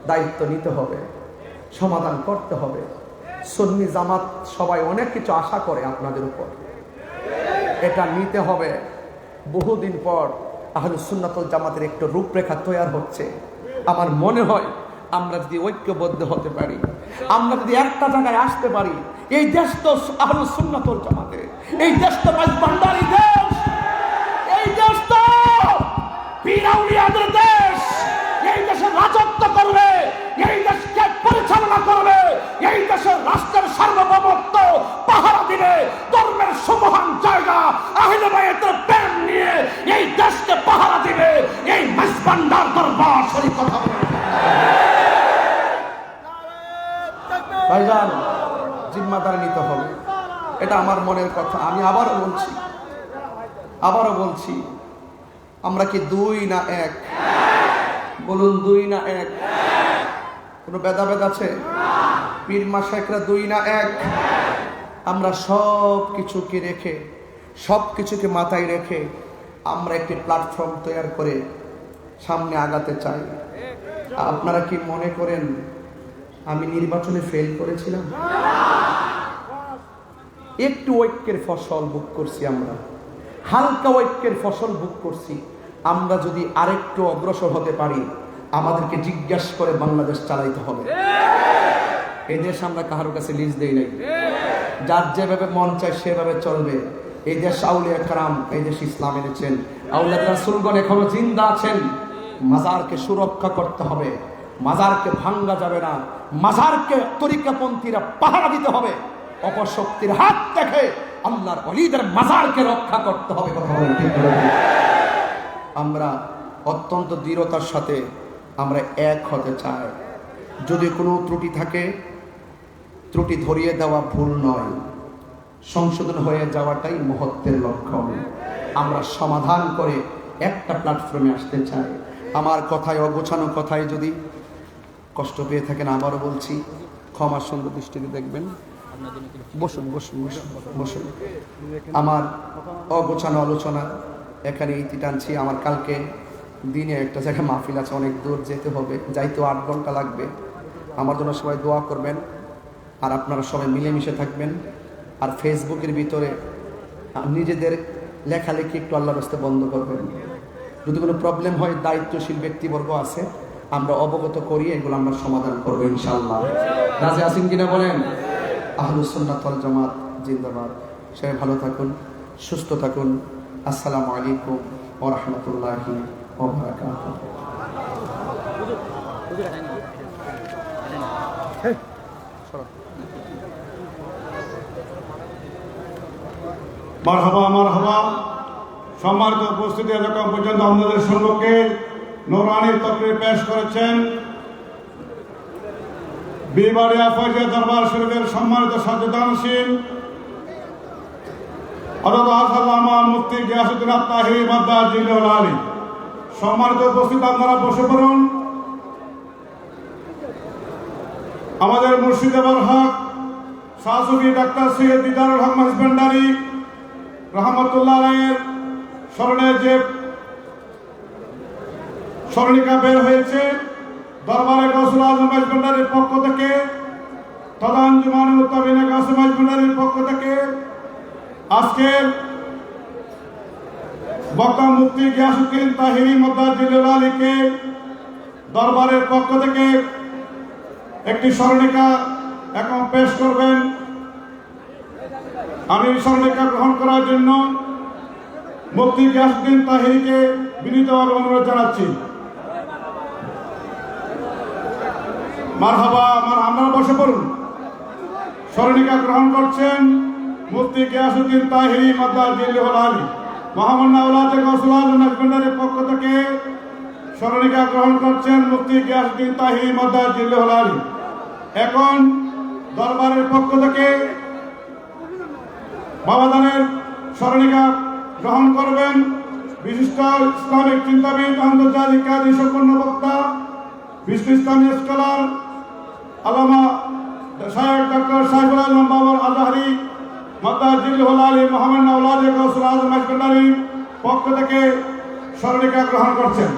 দায়িত্ব নিতে হবে, সমাধান করতে হবে। সুন্নি জামাত সবাই অনেক কিছু আশা করে আপনাদের উপর, এটা নিতে হবে। বহুদিন পর আহলুস সুন্নাতুল জামাতের একটা রূপরেখা তৈরি হচ্ছে। আমার মনে হয় আমরা যদি ঐক্যবদ্ধ হতে পারি, আমরা যদি একটা জায়গায় আসতে পারি, এই দেশ তো আহলুস সুন্নাতুল জামাতের, এই দেশ তো ভান্ডারি দেশ, এই দেশ তো পীর আউলিয়াদের দেশ। এই দেশে রাজত্ব করবে, এই দেশকে পরিচালনা করবে, এই দেশের রাষ্ট্রের সার্বভৌমত্ব পাহারা দিবে ধর্মের সুমহান জায়গা আহলে বায়াতের প্রেম নিয়ে এই দেশকে পাহারা দিবে এই মেজবান্ডার দরবার শরীফ। কথা ভাইজান, জিম্মাদারি নিতে হবে, এটা আমার মনের কথা। আমি আবারও বলছি, আমরা কি দুই না এক? বলুন, দুই না এক? কোনো ভেদাভেদ আছে? পীর মাশায়েখরা দুই না এক? আমরা সব কিছুকে মাথায় রেখে আমরা একটি প্ল্যাটফর্ম তৈরি করে সামনে আগাতে চাই। আপনারা কি মনে করেন আমি নির্বাচনে ফেল করেছিলাম? একটু ঐক্যের ফসল ভোগ করছি, আমরা হালকা ঐক্যের ফসল ভোগ করছি। আমরা যদি আরেকটু অগ্রসর হতে পারি, আমাদেরকে জিজ্ঞাসা করে বাংলাদেশ চালাইতে হবে। এই দেশ আমরা কারোর কাছে লিজ দেই নাই, যার যেভাবে মন চায় সেভাবে চলবে। এই দেশ আউলিয়া কারাম, এই দেশ ইসলাম এনেছেন, আউলিয়া রাসূলগণ এখনো জিন্দা আছেন। মাজারকে সুরক্ষা করতে হবে, মাজারকে ভাঙ্গা যাবে না, মাজারকে তরিকাপন্থীরা পাহারা দিতে হবে। অপশক্তির হাত থেকে আল্লাহর ওলিদের মাজারকে রক্ষা করতে হবে। আমরা অত্যন্ত দৃঢ়তার সাথে আমরা এক হতে চাই। যদি কোনো ত্রুটি থাকে, ত্রুটি ধরিয়ে দেওয়া ভুল নয়, সংশোধন হয়ে যাওয়াটাই মহত্বের লক্ষণ। আমরা সমাধান করে একটা প্ল্যাটফর্মে আসতে চাই। আমার কথায়, অগোছানো কথায় যদি কষ্ট পেয়ে থাকেন, আবারও বলছি, ক্ষমার সুন্দর দৃষ্টিতে দেখবেন। বসুন বসুন বসুন বসুন। আমার অগোছানো আলোচনা এখানে ইতি টানছি। আমার কালকে দিনে একটা জায়গায় মাহফিল আছে, অনেক দূর যেতে হবে, যাইতে 8 ঘন্টা লাগবে। আমার জন্য সবাই দোয়া করবেন, আর আপনারা সবাই মিলেমিশে থাকবেন। আর ফেসবুকের ভিতরে নিজেদের লেখালেখি একটু আল্লাহর রাস্তায় বন্ধ করবেন। যদি কোনো প্রবলেম হয়, দায়িত্বশীল ব্যক্তিবর্গ আছে, আমরা অবগত করি, এগুলো আমরা সমাধান করবো ইনশাআল্লাহ। রাজি আছেন কিনা বলেন? আহলুস সুন্নাত ওয়াল জামাত জিন্দাবাদ। সবাই ভালো থাকুন, সুস্থ থাকুন। আসসালামু আলাইকুম ওয়া রাহমাতুল্লাহি ওয়া বারাকাতুহু। মারহাবা মারহাবা। সম্মানিত উপস্থিতি, এলাকা পর্যন্ত আমাদের সম্মুখে নূরানী তকরীর পেশ করেছেন বিবাড়িয়া ফয়জিয়া দরবার শরীফের সম্মানিত সাজ্জাদানশীল হযরত আল্লামা মুফতি গিয়াসউদ্দিন আত-তাহিরি মাদ্দাজিল্লাহুল আলী। সম্মানিত উপস্থিতি, আপনারা বসে পড়ুন। আমাদের মুর্শিদ আবুল হক শাহ সুফি ডাক্তার সৈয়দ দিদারুল হক মাইজভান্ডারী রহমতুল্লাহ আলাইহির স্মরণে যে স্মরণিকা বের হয়েছে, দরবারে গৌসুল আজম মাইজভান্ডারীর পক্ষ থেকে তথা আঞ্জুমান মুত্তাবিন গৌসুল মাইজভান্ডারীর পক্ষ থেকে আজকের বক্তা মুফতি গিয়াসউদ্দিন তাহিরি মাদ্দাজিল্লাহুল আলীকে দরবারের পক্ষ থেকে একটি স্মরণিকা এখন পেশ করবেন। আমি স্মরণিকা গ্রহণ করার জন্য মুফতি গিয়াসউদ্দিন তাহিরিকে বিনীতভাবে অনুরোধ জানাচ্ছি। মারহাবা, আপনারা বসে পড়ুন। স্মরণিকা গ্রহণ করছেন মুফতি গিয়াসউদ্দিন তাহিরি মাদ্দাজিল্লাহুল আলী। মহামান্য আওলাদে গৌসুল আজম মাইজভান্ডারীর পক্ষ থেকে স্মরণিকা গ্রহণ করছেন মুফতি গিয়াসউদ্দিন তাহিরি মাদ্দাজিল্লাহুল আলী। এখন দরবারের পক্ষ থেকে বাবাদানের স্মরণিকা গ্রহণ করবেন বিশিষ্ট ইসলামিক চিন্তাবিদ, আন্তর্জাতিক খ্যাতি সম্পন্ন বক্তা, বিশিষ্ট ইসলামী স্কলার আল্লামা শায়েখ ডক্টর সাইফুল আজম বাবর আজহারি মাদ্রাজ জিল্লুহুল আলী মোহাম্মদ আওলাদে গাউসুল আজম মাইজভান্ডারীর পক্ষ থেকে স্মরণিকা গ্রহণ করছেন।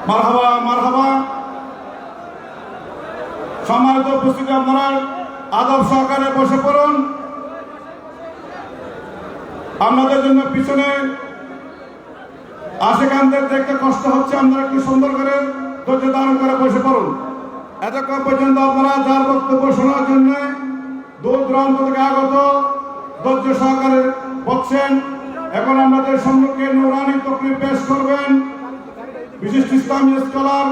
মারহাবা মারহাবা। সম্মানিত উপস্থিতি, আপনারা আদব সহকারে বসে পড়ুন। আপনাদের জন্য পিছনে আশেকানদের দেখতে কষ্ট হচ্ছে, আপনারা একটু সুন্দর করে ধৈর্য ধারণ করে বসে পড়ুন। এতক্ষণ পর্যন্ত আপনারা যার বক্তব্য শোনার জন্য দূর দূরান্ত থেকে আগত ধৈর্য সহকারে বসছেন। এখন আমাদের সম্মুখে নুরানি তকরির পেশ করবেন বিশিষ্ট ইসলামী স্কলার,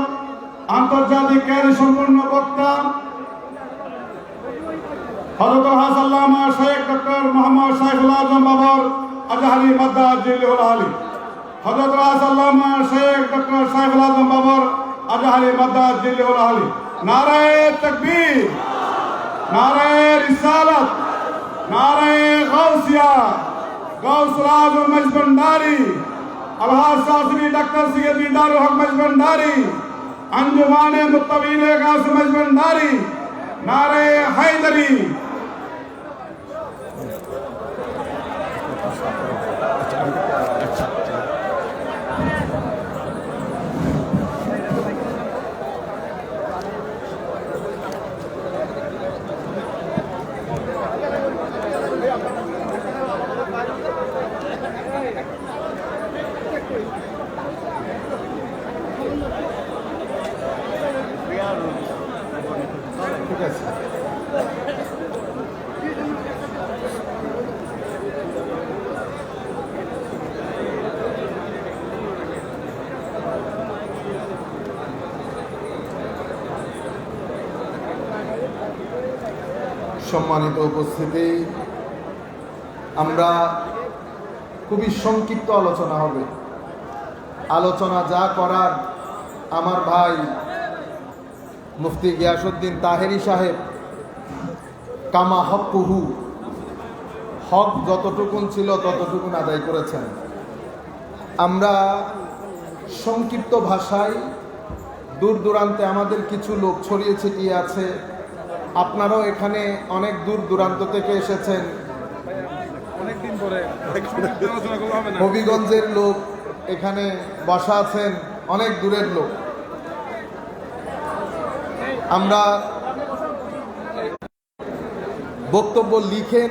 আন্তর্জাতিক খ্যাতি সম্পন্ন বক্তা হযরত আল্লামা শায়েখ ডক্টর মোহাম্মদ সাইফুল আজম বাবর আজহারি মাদ্রাজ জিল্লুহুল আলী। হযরত আল্লামা শায়েখ ডক্টর সাইফুল আজম বাবর আজহারি মাদ্রাজ জিল্লুহুল আলী। নারায়ে তাকবীর, নারায়ে রিসালাত, নারায়ে গাউসিয়া, গাউসুল আজম মাইজভান্ডারী, আলহাজ শাস্ত্রী ডক্টর সৈয়দ দিদারুল হক মাইজভান্ডারী, अंजुमाने मुत्तबीने गास मजबंदारी, नारे हैदरी। ঠিক আছে। সম্মানিত উপস্থিতি, আমরা খুবই সংক্ষিপ্ত আলোচনা হবে। আলোচনা যা করার আমার ভাই মুফতি গিয়াসউদ্দিন তাহেরি সাহেব কামা হকুহু, হক যতটুকুন ছিল ততটুকুন আদায় করেছেন। আমরা সংক্ষিপ্ত ভাষায়, দূর দূরান্তে আমাদের কিছু লোক ছড়িয়ে ছিটিয়ে আছে, আপনারাও এখানে অনেক দূর দূরান্ত থেকে এসেছেন, অনেকদিন পরে হবিগঞ্জের লোক এখানে বসা আছেন, অনেক দূরের লোক। আমরা বক্তব্য লিখে